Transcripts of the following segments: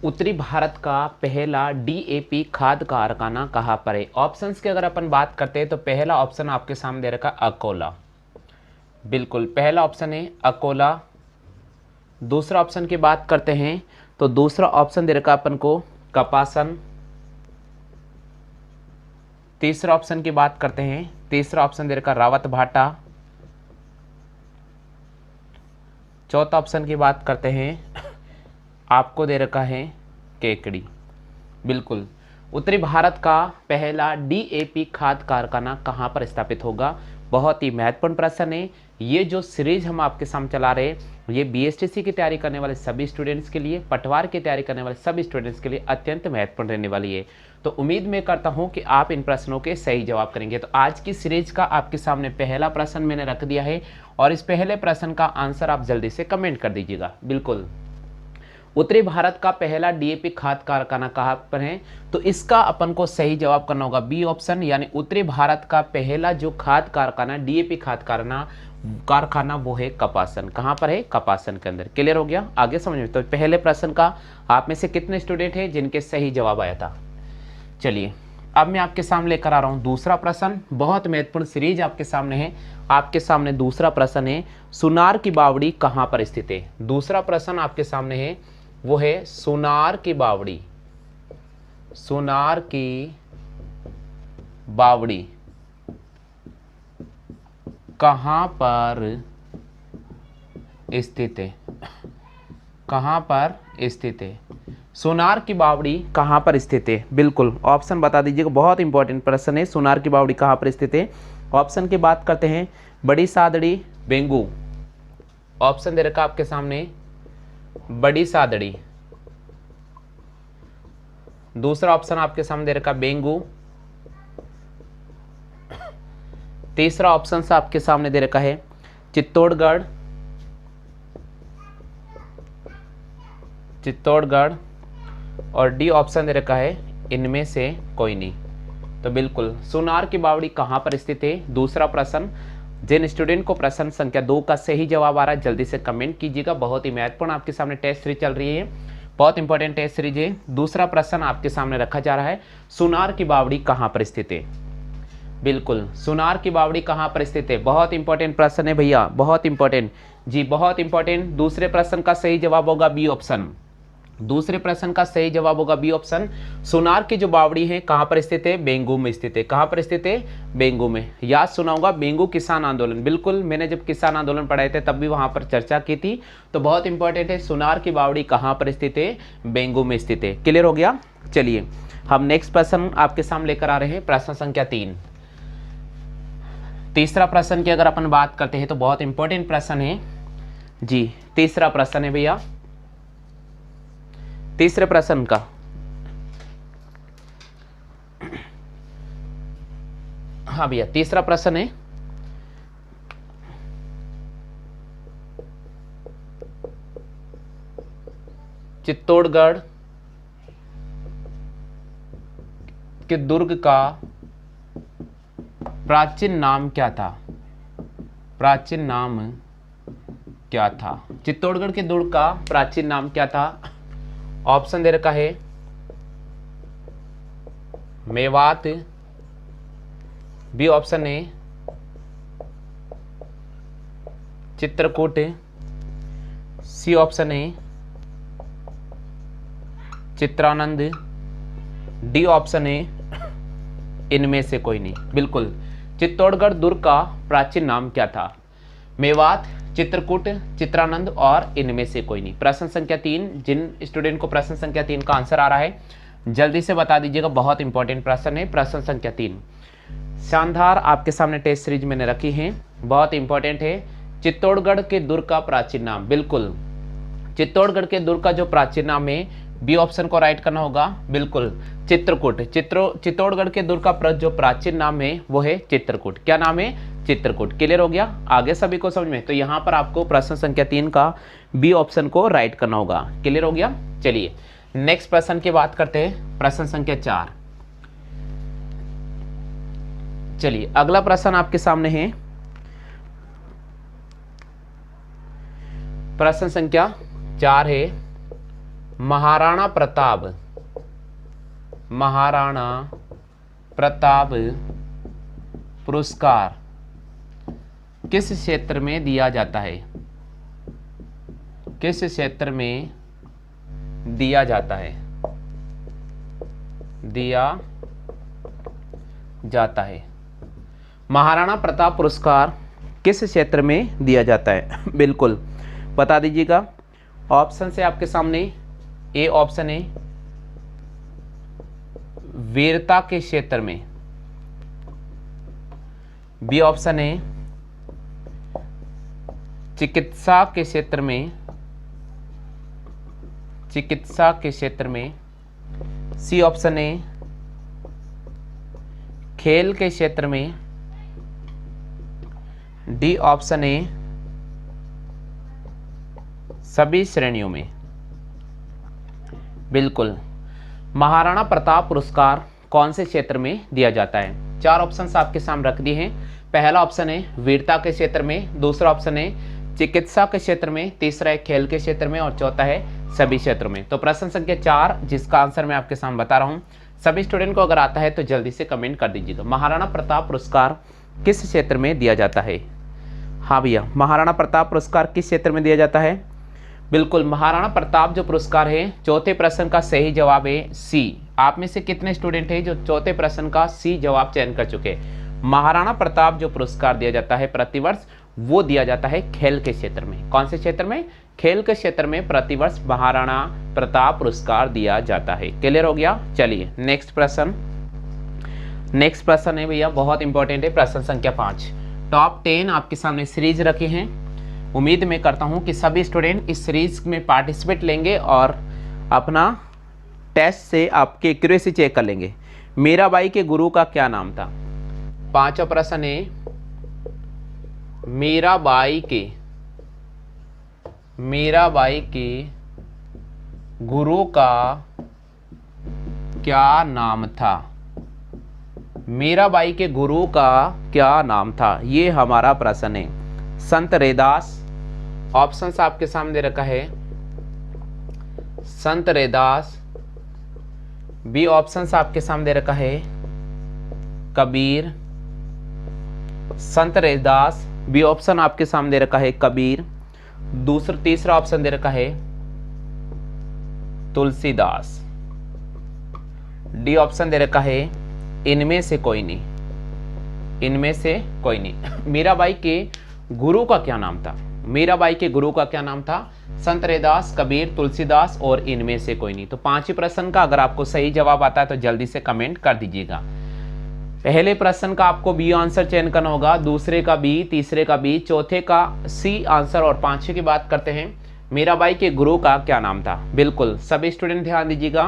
उत्तरी भारत का पहला डीएपी खाद कारखाना कहाँ पर है? ऑप्शंस की अगर अपन बात करते हैं तो पहला ऑप्शन आपके सामने रखा अकोला, बिल्कुल पहला ऑप्शन है अकोला। दूसरा ऑप्शन की बात करते हैं तो दूसरा ऑप्शन दे रखा अपन को कपासन। तीसरा ऑप्शन की बात करते हैं, तीसरा ऑप्शन दे रखा रावत भाटा। चौथा ऑप्शन की बात करते हैं आपको दे रखा है केकड़ी। बिल्कुल उत्तरी भारत का पहला डीएपी खाद कारखाना कहाँ पर स्थापित होगा? बहुत ही महत्वपूर्ण प्रश्न है। ये जो सीरीज हम आपके सामने चला रहे हैं ये बीएसटीसी की तैयारी करने वाले सभी स्टूडेंट्स के लिए, पटवार की तैयारी करने वाले सभी स्टूडेंट्स के लिए अत्यंत महत्वपूर्ण रहने वाली है। तो उम्मीद मैं करता हूं कि आप इन प्रश्नों के सही जवाब करेंगे। तो आज की सीरीज का आपके सामने पहला प्रश्न मैंने रख दिया है और इस पहले प्रश्न का आंसर आप जल्दी से कमेंट कर दीजिएगा। बिल्कुल उत्तरी भारत का पहला डीएपी खाद कारखाना कहाँ पर है? तो इसका अपन को सही जवाब करना होगा बी ऑप्शन, यानी उत्तरी भारत का पहला जो खाद कारखाना डीएपी खाद कारखाना वो है कपासन। कहाँ पर है? कपासन के अंदर। क्लियर हो गया? आगे समझ में। तो पहले प्रश्न का आप में से कितने स्टूडेंट हैं जिनके सही जवाब आया था? चलिए अब मैं आपके सामने लेकर आ रहा हूँ दूसरा प्रश्न। बहुत महत्वपूर्ण सीरीज आपके सामने है। आपके सामने दूसरा प्रश्न है सुनार की बावड़ी कहाँ पर स्थित है? दूसरा प्रश्न आपके सामने है वो है सुनार की बावड़ी। सुनार की बावड़ी कहाँ पर स्थित है? कहाँ पर स्थित है? सोनार की बावड़ी कहाँ पर स्थित है? बिल्कुल ऑप्शन बता दीजिएगा। बहुत इंपॉर्टेंट प्रश्न है। सोनार की बावड़ी कहाँ पर स्थित है? ऑप्शन की बात करते हैं बड़ी सादड़ी, बेंगू। ऑप्शन दे रखा आपके सामने बड़ी सादड़ी। दूसरा ऑप्शन आपके सामने दे रखा बेंगू। तीसरा ऑप्शन आपके सामने दे रखा है चित्तौड़गढ़। चित्तौड़गढ़। और डी ऑप्शन दे रखा है इनमें से कोई नहीं। तो बिल्कुल सुनार की बावड़ी कहाँ पर स्थित है? दूसरा प्रश्न। जिन स्टूडेंट को प्रश्न संख्या 2 का सही जवाब आ रहा है जल्दी से कमेंट कीजिएगा। बहुत ही महत्वपूर्ण आपके सामने टेस्ट सीरीज चल रही है, बहुत इंपॉर्टेंट टेस्ट सीरीज है। दूसरा प्रश्न आपके सामने रखा जा रहा है सुनार की बावड़ी कहाँ पर स्थित है? बिल्कुल सुनार की बावड़ी कहाँ पर स्थित है? बहुत इंपॉर्टेंट प्रश्न है भैया, बहुत इंपॉर्टेंट जी, बहुत इंपॉर्टेंट। दूसरे प्रश्न का सही जवाब होगा बी ऑप्शन। दूसरे प्रश्न का सही जवाब होगा बी ऑप्शन। सोनार की जो बावड़ी है कहां पर स्थित है? बेंगू में स्थित है। कहां पर स्थित है? बेंगू में। याद सुना होगा बेंगू किसान आंदोलन। बिल्कुल मैंने जब किसान आंदोलन पढ़ाए थे तब भी वहां पर चर्चा की थी। तो बहुत इंपॉर्टेंट है सोनार की बावड़ी कहां पर स्थित है? बेंगू में स्थित है। क्लियर हो गया? चलिए हम नेक्स्ट प्रश्न आपके सामने लेकर आ रहे हैं, प्रश्न संख्या 3। तीसरा प्रश्न की अगर अपन बात करते हैं तो बहुत इंपॉर्टेंट प्रश्न है जी। तीसरा प्रश्न है भैया, तीसरे प्रश्न का हाँ भैया तीसरा प्रश्न है चित्तौड़गढ़ के दुर्ग का प्राचीन नाम क्या था? प्राचीन नाम क्या था? चित्तौड़गढ़ के दुर्ग का प्राचीन नाम क्या था? ऑप्शन दे रखा है मेवात। बी ऑप्शन है चित्रकूट। सी ऑप्शन है चित्रानंद। डी ऑप्शन है इनमें से कोई नहीं। बिल्कुल चित्तौड़गढ़ दुर्ग का प्राचीन नाम क्या था? मेवात, चित्रकूट, चित्रानंद और इनमें से कोई नहीं। प्रश्न संख्या 3। जिन स्टूडेंट को प्रश्न संख्या 3 का आंसर आ रहा है जल्दी से बता दीजिएगा। बहुत इंपॉर्टेंट प्रश्न है प्रश्न संख्या 3। शानदार आपके सामने टेस्ट सीरीज मैंने रखी है, बहुत इंपॉर्टेंट है। चित्तौड़गढ़ के दुर्ग का प्राचीन नाम। बिल्कुल चित्तौड़गढ़ के दुर्ग का जो प्राचीन नाम है बी ऑप्शन को राइट करना होगा। बिल्कुल चित्रकूट। चित्तौड़गढ़ के दुर्ग का जो प्राचीन नाम है वो है चित्रकूट। क्या नाम है? चित्रकूट। क्लियर हो गया? आगे सभी को समझ में। तो यहाँ पर आपको प्रश्न संख्या 3 का बी ऑप्शन को राइट करना होगा। क्लियर हो गया? चलिए नेक्स्ट प्रश्न की बात करते हैं, प्रश्न संख्या 4। चलिए अगला प्रश्न आपके सामने है प्रश्न संख्या 4 है महाराणा प्रताप, महाराणा प्रताप पुरस्कार किस क्षेत्र में दिया जाता है? किस क्षेत्र में दिया जाता है? दिया जाता है। महाराणा प्रताप पुरस्कार किस क्षेत्र में दिया जाता है? बिल्कुल बता दीजिएगा। ऑप्शन से आपके सामने ए ऑप्शन है वीरता के क्षेत्र में, बी ऑप्शन है चिकित्सा के क्षेत्र में, चिकित्सा के क्षेत्र में, सी ऑप्शन है खेल के क्षेत्र में, डी ऑप्शन है सभी श्रेणियों में। बिल्कुल, महाराणा प्रताप पुरस्कार कौन से क्षेत्र में दिया जाता है? चार ऑप्शंस आपके सामने रख दिए हैं। पहला ऑप्शन है वीरता के क्षेत्र में, दूसरा ऑप्शन है चिकित्सा के क्षेत्र में, तीसरा है खेल के क्षेत्र में और चौथा है सभी क्षेत्रों में। तो प्रश्न संख्या 4 जिसका आंसर मैं आपके सामने बता रहा हूं, सभी स्टूडेंट को अगर आता है तो जल्दी से कमेंट कर दीजिएगा। महाराणा प्रताप पुरस्कार किस क्षेत्र में दिया जाता है? हाँ भैया, महाराणा प्रताप पुरस्कार किस क्षेत्र में दिया जाता है? बिल्कुल, महाराणा प्रताप जो पुरस्कार है, चौथे प्रश्न का सही जवाब है सी। आप में से कितने स्टूडेंट हैं जो चौथे प्रश्न का सी जवाब चयन कर चुके हैं? महाराणा प्रताप जो पुरस्कार दिया जाता है प्रतिवर्ष, वो दिया जाता है खेल के क्षेत्र में। कौन से क्षेत्र में? खेल के क्षेत्र में प्रतिवर्ष महाराणा प्रताप पुरस्कार दिया जाता है। क्लियर हो गया? चलिए नेक्स्ट प्रश्न। नेक्स्ट प्रश्न है भैया बहुत इंपॉर्टेंट है, प्रश्न संख्या 5। टॉप 10 आपके सामने सीरीज रखे हैं। उम्मीद मैं करता हूं कि सभी स्टूडेंट इस सीरीज में पार्टिसिपेट लेंगे और अपना टेस्ट से आपके एक्यूरेसी चेक कर लेंगे। मीराबाई के गुरु का क्या नाम था? पांचवा प्रश्न है मीराबाई के गुरु का क्या नाम था? मीराबाई के गुरु का क्या नाम था? ये हमारा प्रश्न है। संत रैदास, ऑप्शंस आपके सामने रखा है संत रैदास, बी ऑप्शंस आपके सामने रखा है कबीर, संत रैदास बी ऑप्शन आपके सामने रखा है कबीर, तीसरा ऑप्शन दे रखा है तुलसीदास, डी ऑप्शन दे रखा है इनमें से कोई नहीं, इनमें से कोई नहीं। मीराबाई के गुरु का क्या नाम था? मीराबाई के गुरु का क्या नाम था? संत रैदास, कबीर, तुलसीदास और इनमें से कोई नहीं। तो 5 ही प्रश्न का अगर आपको सही जवाब आता है तो जल्दी से कमेंट कर दीजिएगा। पहले प्रश्न का आपको बी आंसर चयन करना होगा, दूसरे का बी, तीसरे का बी, चौथे का सी आंसर और पांचवे की बात करते हैं मीराबाई के गुरु का क्या नाम था। बिल्कुल सभी स्टूडेंट ध्यान दीजिएगा,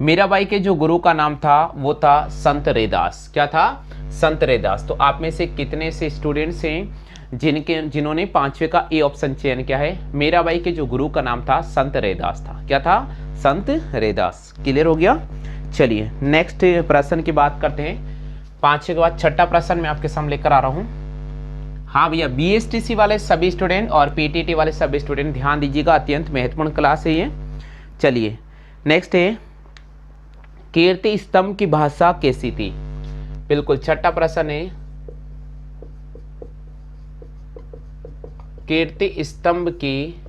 मीराबाई के जो गुरु का नाम था वो था संत रैदास। क्या था? संत रैदास। तो आप में से कितने से स्टूडेंट्स हैं जिन्होंने पांचवे का ए ऑप्शन चयन किया है? मीराबाई के जो गुरु का नाम था संत रैदास था। क्या था? संत रैदास। क्लियर हो गया? चलिए नेक्स्ट प्रश्न की बात करते हैं। 5 के बाद छठा प्रश्न मैं आपके सामने लेकर आ रहा हूं। हाँ भैया, बीएसटीसी वाले सभी स्टूडेंट और पीटीटी वाले सभी स्टूडेंट ध्यान दीजिएगा, अत्यंत महत्वपूर्ण क्लास है ये। चलिए नेक्स्ट है कीर्ति स्तंभ की भाषा कैसी थी? बिल्कुल छठा प्रश्न है कीर्ति स्तंभ की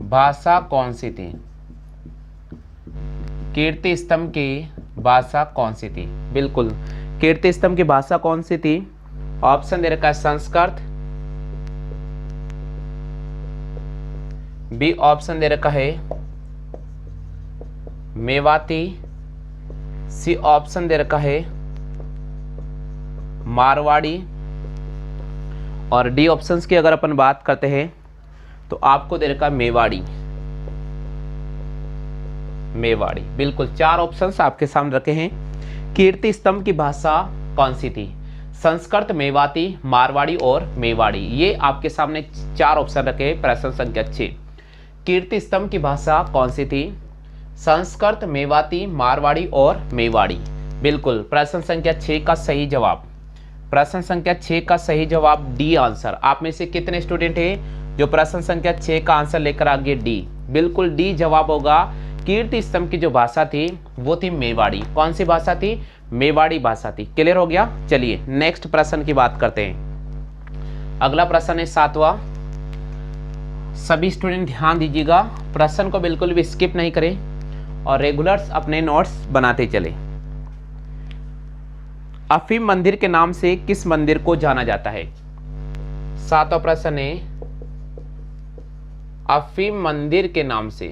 भाषा कौन सी थी? कीर्ति स्तंभ की भाषा कौन सी थी? बिल्कुल कीर्ति स्तंभ की भाषा कौन सी थी? ऑप्शन दे रखा है संस्कृत, बी ऑप्शन दे रखा है मेवाती, सी ऑप्शन दे रखा है मारवाड़ी और डी ऑप्शंस की अगर अपन बात करते हैं तो आपको दे रखा है मेवाड़ी। मेवाड़ी। बिल्कुल 4 ऑप्शंस आपके सामने रखे हैं। कीर्ति स्तंभ की भाषा कौन सी थी? संस्कृत, मेवाती, मारवाड़ी और मेवाड़ी। ये आपके सामने 4 ऑप्शन रखे हैं प्रश्न संख्या 6। कीर्ति स्तंभ की भाषा कौन सी थी? संस्कृत, मेवाती, मारवाड़ी और मेवाड़ी। बिल्कुल प्रश्न संख्या 6 का सही जवाब, प्रश्न संख्या 6 का सही जवाब डी आंसर। आप में से कितने स्टूडेंट हैं जो प्रश्न संख्या 6 का आंसर लेकर आ गए डी, बिल्कुल डी जवाब होगा। कीर्ति स्तंभ की जो भाषा थी वो थी मेवाड़ी। कौन सी भाषा थी? मेवाड़ी भाषा थी। क्लियर हो गया? चलिए नेक्स्ट प्रश्न की बात करते हैं। अगला प्रश्न है 7वां। सभी स्टूडेंट ध्यान दीजिएगा, प्रश्न को बिल्कुल भी स्किप नहीं करें और रेगुलर्स अपने नोट्स बनाते चले। अफीम मंदिर के नाम से किस मंदिर को जाना जाता है? 7वां प्रश्न है अफीम मंदिर के नाम से,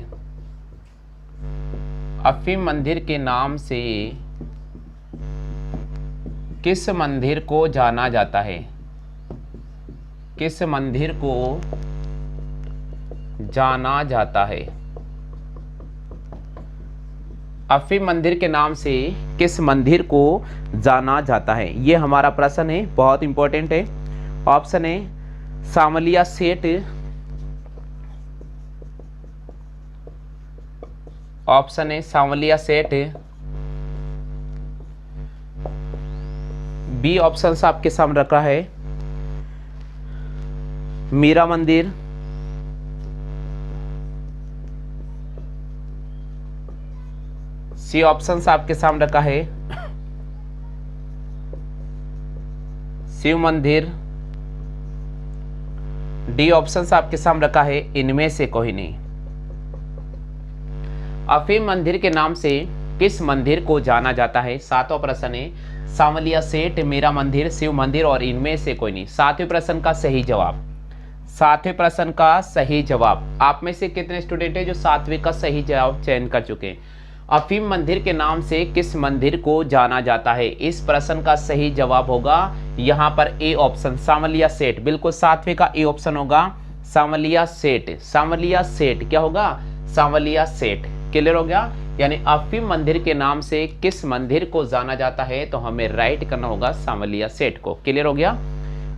अफीम मंदिर के नाम से किस मंदिर को जाना जाता है? किस मंदिर को जाना जाता है? अफीम मंदिर के नाम से किस मंदिर को जाना जाता है? ये हमारा प्रश्न है, बहुत इंपॉर्टेंट है। ऑप्शन है सामलिया सेठ, ऑप्शन है सांवलिया सेठ, बी ऑप्शन आपके सामने रखा है मीरा मंदिर, सी ऑप्शन आपके सामने रखा है शिव मंदिर, डी ऑप्शन आपके सामने रखा है इनमें से कोई नहीं। अफीम मंदिर के नाम से किस मंदिर को जाना जाता है? 7वां प्रश्न है सांवलिया सेठ, मीरा मंदिर, शिव मंदिर और इनमें से कोई नहीं। 7वें प्रश्न का सही जवाब, 7वें प्रश्न का सही जवाब। आप में से कितने स्टूडेंट हैं जो 7वें का सही जवाब चयन कर चुके हैं? अफीम मंदिर के नाम से किस मंदिर को जाना जाता है? इस प्रश्न का सही जवाब होगा यहाँ पर ए ऑप्शन सांवलिया सेठ। बिल्कुल 7वें का ए ऑप्शन होगा सांवलिया सेठ। सांवलिया सेठ क्या होगा? सांवलिया सेठ। क्लियर हो गया? यानी अफीम मंदिर के नाम से किस मंदिर को जाना जाता है, तो हमें राइट करना होगा सांवलिया सेठ को। क्लियर हो गया?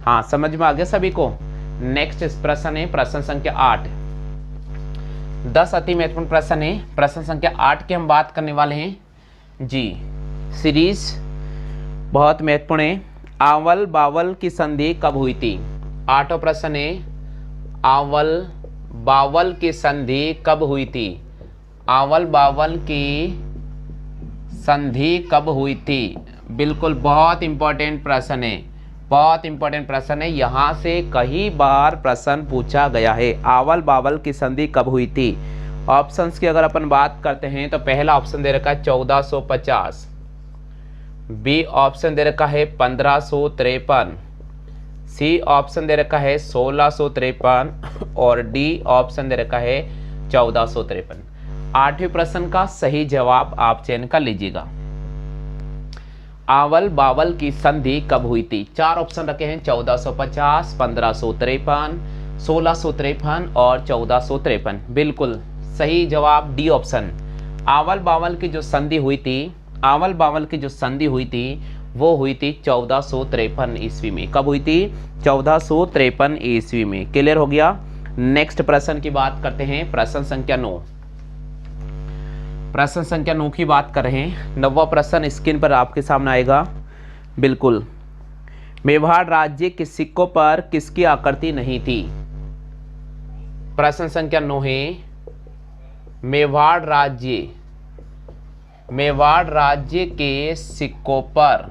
हाँ, समझ में आ गया सभी को? नेक्स्ट प्रश्न है प्रश्न संख्या 8। 10 अति महत्वपूर्ण प्रश्न है। प्रश्न संख्या 8 की हम बात करने वाले हैं जी। सीरीज बहुत महत्वपूर्ण है। आवल बावल की संधि कब हुई थी? 8वां प्रश्न है आवल बावल की संधि कब हुई थी? आवल बावल की संधि कब हुई थी? बिल्कुल बहुत इंपॉर्टेंट प्रश्न है, बहुत इंपॉर्टेंट प्रश्न है। यहाँ से कई बार प्रश्न पूछा गया है। आवल बावल की संधि कब हुई थी? ऑप्शंस की अगर अपन बात करते हैं तो पहला ऑप्शन दे रखा है 1450, बी ऑप्शन दे रखा है 1553, सी ऑप्शन दे रखा है 1653 और डी ऑप्शन दे रखा है 1453। 8वें प्रश्न का सही जवाब आप चयन कर लीजिएगा। आवल बावल की संधि कब हुई थी? 4 ऑप्शन रखे हैं 1450, 1553, 1653 और 1453। बिल्कुल सही जवाब डी ऑप्शन। आवल बावल की जो संधि हुई थी, आवल बावल की जो संधि हुई थी वो हुई थी 1453 ईस्वी में। कब हुई थी? 1453 ईस्वी में। क्लियर हो गया? नेक्स्ट प्रश्न की बात करते हैं प्रश्न संख्या 9। प्रश्न संख्या 9 की बात कर रहे हैं। 9वां प्रश्न स्क्रीन पर आपके सामने आएगा। बिल्कुल, मेवाड़ राज्य के सिक्कों पर किसकी आकृति नहीं थी? प्रश्न संख्या 9 है मेवाड़ राज्य के सिक्कों पर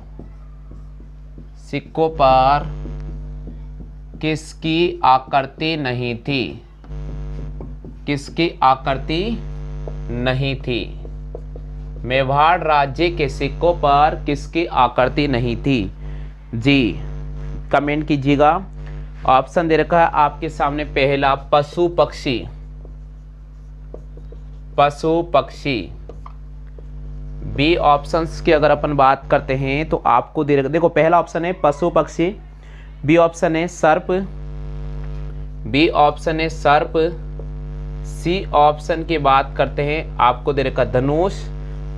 किसकी आकृति नहीं थी? किसकी आकृति नहीं थी? मेवाड़ राज्य के सिक्कों पर किसकी आकृति नहीं थी? जी कमेंट कीजिएगा। ऑप्शन दे रखा है आपके सामने पहला पशु पक्षी, बी ऑप्शंस की अगर अपन बात करते हैं तो आपको दे रखा, देखो पहला ऑप्शन है पशु पक्षी, बी ऑप्शन है सर्प, सी ऑप्शन की बात करते हैं आपको दे रखा धनुष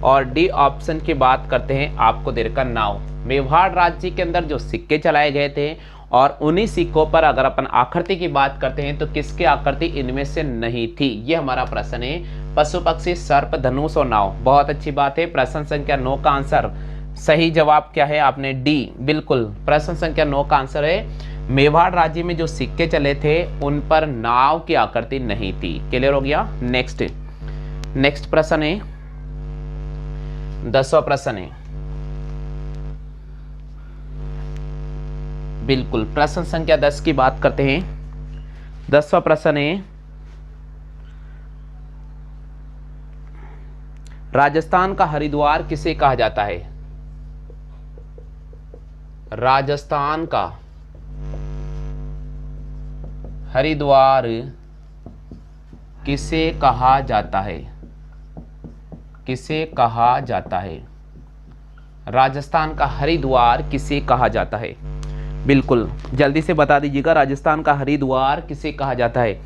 और डी ऑप्शन की बात करते हैं आपको दे रखा नाव। मेवाड़ राज्य के अंदर जो सिक्के चलाए गए थे और उन्हीं सिक्कों पर अगर अपन आकृति की बात करते हैं तो किसकी आकृति इनमें से नहीं थी? ये हमारा प्रश्न है। पशु पक्षी, सर्प, धनुष और नाव। बहुत अच्छी बात है। प्रश्न संख्या 9 का आंसर सही जवाब क्या है? आपने डी, बिल्कुल प्रश्न संख्या 9 का आंसर है मेवाड़ राज्य में जो सिक्के चले थे उन पर नाव की आकृति नहीं थी। क्लियर हो गया? नेक्स्ट प्रश्न है 10वां प्रश्न है, बिल्कुल प्रश्न संख्या 10 की बात करते हैं। 10वां प्रश्न है, राजस्थान का हरिद्वार किसे कहा जाता है? राजस्थान का हरिद्वार किसे कहा जाता है? किसे कहा जाता है? राजस्थान का हरिद्वार किसे कहा जाता है? बिल्कुल जल्दी से बता दीजिएगा, राजस्थान का हरिद्वार किसे कहा जाता है?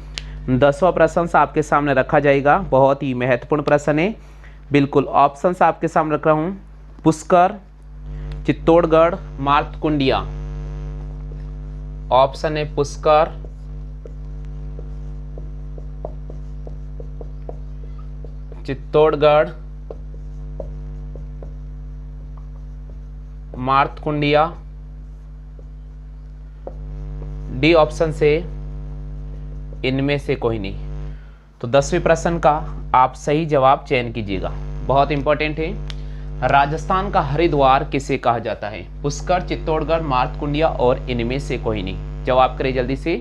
10वां प्रश्न आपके सामने रखा जाएगा, बहुत ही महत्वपूर्ण प्रश्न है। बिल्कुल ऑप्शंस आपके सामने रख रहा हूं, पुष्कर, चित्तौड़गढ़, मार्तकुंडिया। ऑप्शन है पुष्कर, चित्तौड़गढ़, मार्तकुंडिया। डी ऑप्शन से इनमें से कोई नहीं। तो 10वें प्रश्न का आप सही जवाब चयन कीजिएगा, बहुत इंपॉर्टेंट है। राजस्थान का हरिद्वार किसे कहा जाता है? पुष्कर, चित्तौड़गढ़, मार्तकुंडिया और इनमें से कोई नहीं। जवाब करें जल्दी से।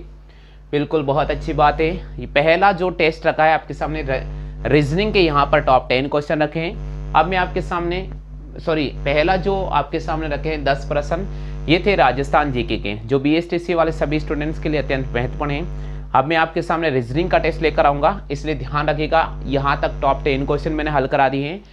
बिल्कुल बहुत अच्छी बात है। ये पहला जो टेस्ट रखा है आपके सामने, रीजनिंग के यहाँ पर टॉप 10 क्वेश्चन रखे हैं। अब मैं आपके सामने पहला जो आपके सामने रखे हैं 10 प्रश्न, ये थे राजस्थान जीके के, जो BSTC वाले सभी स्टूडेंट्स के लिए अत्यंत महत्वपूर्ण है। अब मैं आपके सामने रीजनिंग का टेस्ट लेकर आऊंगा, इसलिए ध्यान रखिएगा। यहाँ तक टॉप 10 क्वेश्चन मैंने हल करा दिए हैं।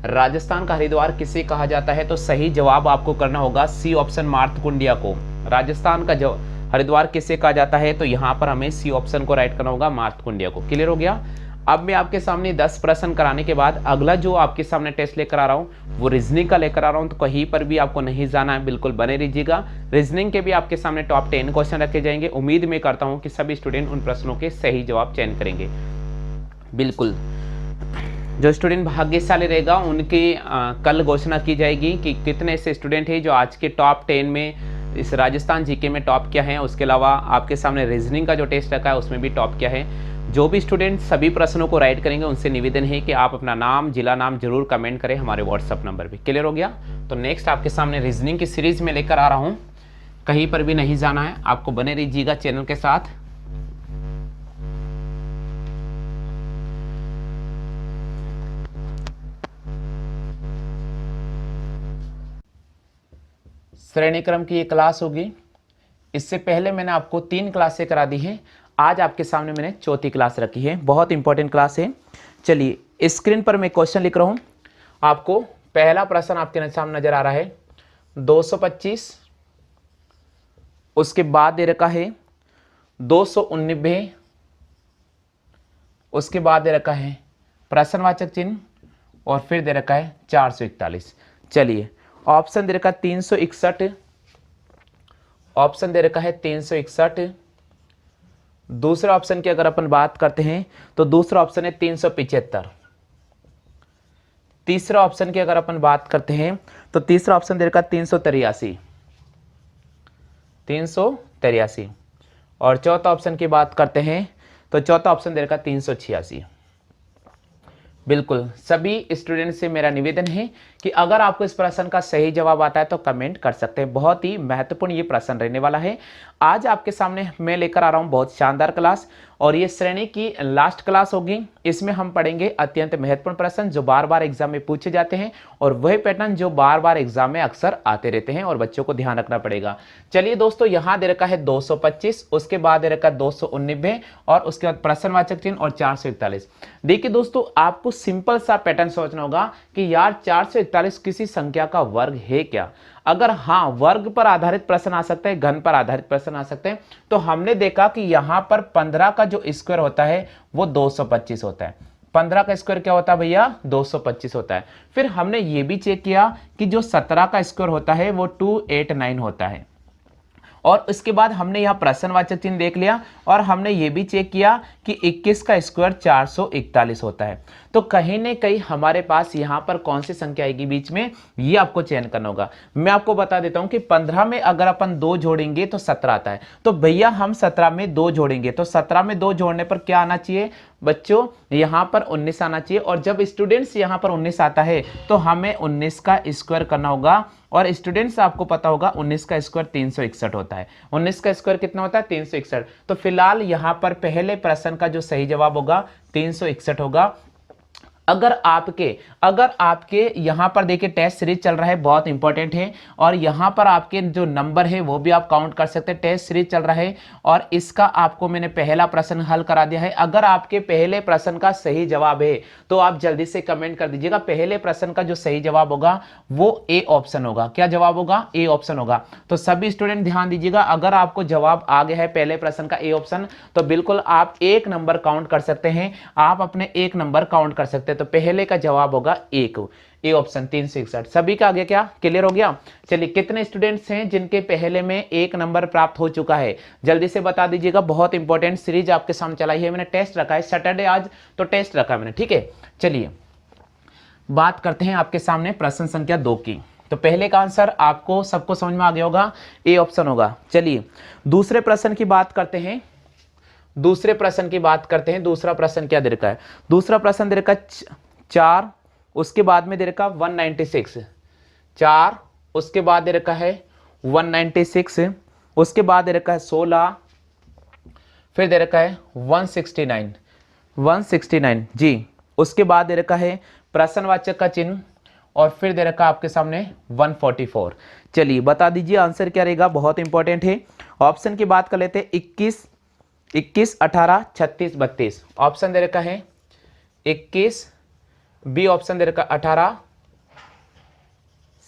राजस्थान का हरिद्वार किसे कहा जाता है? तो सही जवाब आपको करना होगा सी ऑप्शन, मार्तकुंडिया को। राजस्थान का जो हरिद्वार किसे कहा जाता है, तो यहाँ पर हमें सी ऑप्शन को राइट करना होगा, मार्तकुंडिया को। क्लियर हो गया? अब मैं आपके सामने 10 प्रश्न कराने के बाद अगला जो आपके सामने टेस्ट लेकर आ रहा हूँ वो रीजनिंग का लेकर आ रहा हूँ, तो कहीं पर भी आपको नहीं जाना है, बिल्कुल बने रहिएगा। रीजनिंग के भी आपके सामने टॉप 10 क्वेश्चन रखे जाएंगे। उम्मीद मैं करता हूँ कि सभी स्टूडेंट उन प्रश्नों के सही जवाब चयन करेंगे। बिल्कुल जो स्टूडेंट भाग्यशाली रहेगा उनकी कल घोषणा की जाएगी कि कितने ऐसे स्टूडेंट हैं जो आज के टॉप 10 में इस राजस्थान जीके में टॉप किया है। उसके अलावा आपके सामने रीजनिंग का जो टेस्ट रखा है उसमें भी टॉप किया है। जो भी स्टूडेंट सभी प्रश्नों को राइट करेंगे उनसे निवेदन है कि आप अपना नाम, जिला नाम जरूर कमेंट करें हमारे व्हाट्सअप नंबर पे। क्लियर हो गया? तो नेक्स्ट आपके सामने रीजनिंग की सीरीज में लेकर आ रहा हूँ, कहीं पर भी नहीं जाना है, आपको बने रहिएगा चैनल के साथ। श्रेणी क्रम की ये क्लास होगी। इससे पहले मैंने आपको 3 क्लासें करा दी हैं, आज आपके सामने मैंने चौथी क्लास रखी है। बहुत इंपॉर्टेंट क्लास है। चलिए स्क्रीन पर मैं क्वेश्चन लिख रहा हूं। आपको पहला प्रश्न आपके सामने नजर आ रहा है 225, उसके बाद दे रखा है 299, उसके बाद दे रखा है प्रश्नवाचक चिन्ह और फिर दे रखा है 441। चलिए ऑप्शन दे रखा है 361, ऑप्शन दे रखा है 361। दूसरे ऑप्शन की अगर अपन बात करते हैं तो दूसरा ऑप्शन है 375। तीसरा ऑप्शन की अगर अपन बात करते हैं तो तीसरा ऑप्शन दे रखा है 383, 383। और चौथा ऑप्शन की बात करते हैं तो चौथा ऑप्शन दे रखा है 386। बिल्कुल सभी स्टूडेंट से मेरा निवेदन है कि अगर आपको इस प्रश्न का सही जवाब आता है तो कमेंट कर सकते हैं। बहुत ही महत्वपूर्ण ये प्रश्न रहने वाला है। आज आपके सामने मैं लेकर आ रहा हूं बहुत शानदार क्लास, और ये श्रेणी की लास्ट क्लास होगी। इसमें हम पढ़ेंगे अत्यंत महत्वपूर्ण प्रश्न जो बार बार एग्जाम में पूछे जाते हैं, और वही पैटर्न जो बार बार एग्जाम में अक्सर आते रहते हैं और बच्चों को ध्यान रखना पड़ेगा। चलिए दोस्तों, यहाँ दे रखा है 225, उसके बाद दे रखा है 299 और उसके बाद प्रश्नवाचक चिन्ह और 441। देखिए दोस्तों, आपको सिंपल सा पैटर्न सोचना होगा कि यार 441 किसी संख्या का वर्ग है क्या। अगर हाँ वर्ग पर आधारित प्रश्न आ सकते हैं, घन पर आधारित प्रश्न आ सकते हैं, तो हमने देखा कि यहां पर 15 का जो स्क्वायर होता है वो 225 होता है। 15 का स्क्वायर क्या होता है भैया? 225 होता है। फिर हमने ये भी चेक किया कि जो 17 का स्क्वायर होता है वो 289 होता है। और उसके बाद हमने यहाँ प्रश्नवाचक चिन्ह देख लिया और हमने ये भी चेक किया कि 21 का स्क्वायर 441 होता है। तो कहीं न कहीं हमारे पास यहाँ पर कौन सी संख्या आएगी बीच में, ये आपको चयन करना होगा। मैं आपको बता देता हूँ कि 15 में अगर अपन 2 जोड़ेंगे तो 17 आता है, तो भैया हम 17 में 2 जोड़ेंगे तो 17 में 2 जोड़ने पर क्या आना चाहिए बच्चों, यहाँ पर 19 आना चाहिए। और जब स्टूडेंट्स यहाँ पर 19 आता है तो हमें 19 का स्क्वायर करना होगा। और स्टूडेंट्स आपको पता होगा 19 का स्क्वायर 361 होता है। 19 का स्क्वायर कितना होता है 361। तो फिलहाल यहाँ पर पहले प्रश्न का जो सही जवाब होगा 361 होगा। अगर आपके यहाँ पर देखिए टेस्ट सीरीज चल रहा है, बहुत इंपॉर्टेंट है, और यहाँ पर आपके जो नंबर है वो भी आप काउंट कर सकते हैं। टेस्ट सीरीज चल रहा है और इसका आपको मैंने पहला प्रश्न हल करा दिया है। अगर आपके पहले प्रश्न का सही जवाब है तो आप जल्दी से कमेंट कर दीजिएगा। पहले प्रश्न का जो सही जवाब होगा वो ए ऑप्शन होगा। क्या जवाब होगा? ए ऑप्शन होगा। तो सभी स्टूडेंट ध्यान दीजिएगा, अगर आपको जवाब आ गया है पहले प्रश्न का ए ऑप्शन तो बिल्कुल आप एक नंबर काउंट कर सकते हैं, आप अपने एक नंबर काउंट कर सकते हैं। तो पहले का जवाब होगा एक, ए ऑप्शन 361। सभी का आगे क्या क्लियर हो गया? चलिए, कितने स्टूडेंट्स हैं जिनके पहले में एक नंबर प्राप्त हो चुका है, जल्दी से बता दीजिएगा। बहुत इंपॉर्टेंट सीरीज आपके सामने चलाई है मैंने, टेस्ट रखा है सैटरडे आज, तो टेस्ट रखा है मैंने, ठीक है। चलिए बात करते हैं आपके सामने प्रश्न संख्या 2 की। तो पहले का आंसर आपको सबको समझ में आ गया होगा, ए ऑप्शन होगा। चलिए दूसरे प्रश्न की बात करते हैं। दूसरा प्रश्न क्या दे रखा है? दूसरा प्रश्न दे रखा है 4, उसके बाद में दे रखा 196, 4 उसके बाद दे रखा है 196, उसके बाद दे रखा है 16, फिर दे रखा है 169 जी, उसके बाद दे रखा है प्रश्नवाचक का चिन्ह और फिर दे रखा आपके सामने 144। चलिए बता दीजिए आंसर क्या रहेगा, बहुत इंपॉर्टेंट है। ऑप्शन की बात कर लेते हैं। 21, 18, 36, 32 ऑप्शन दे रखा है 21, बी ऑप्शन दे रखा 18,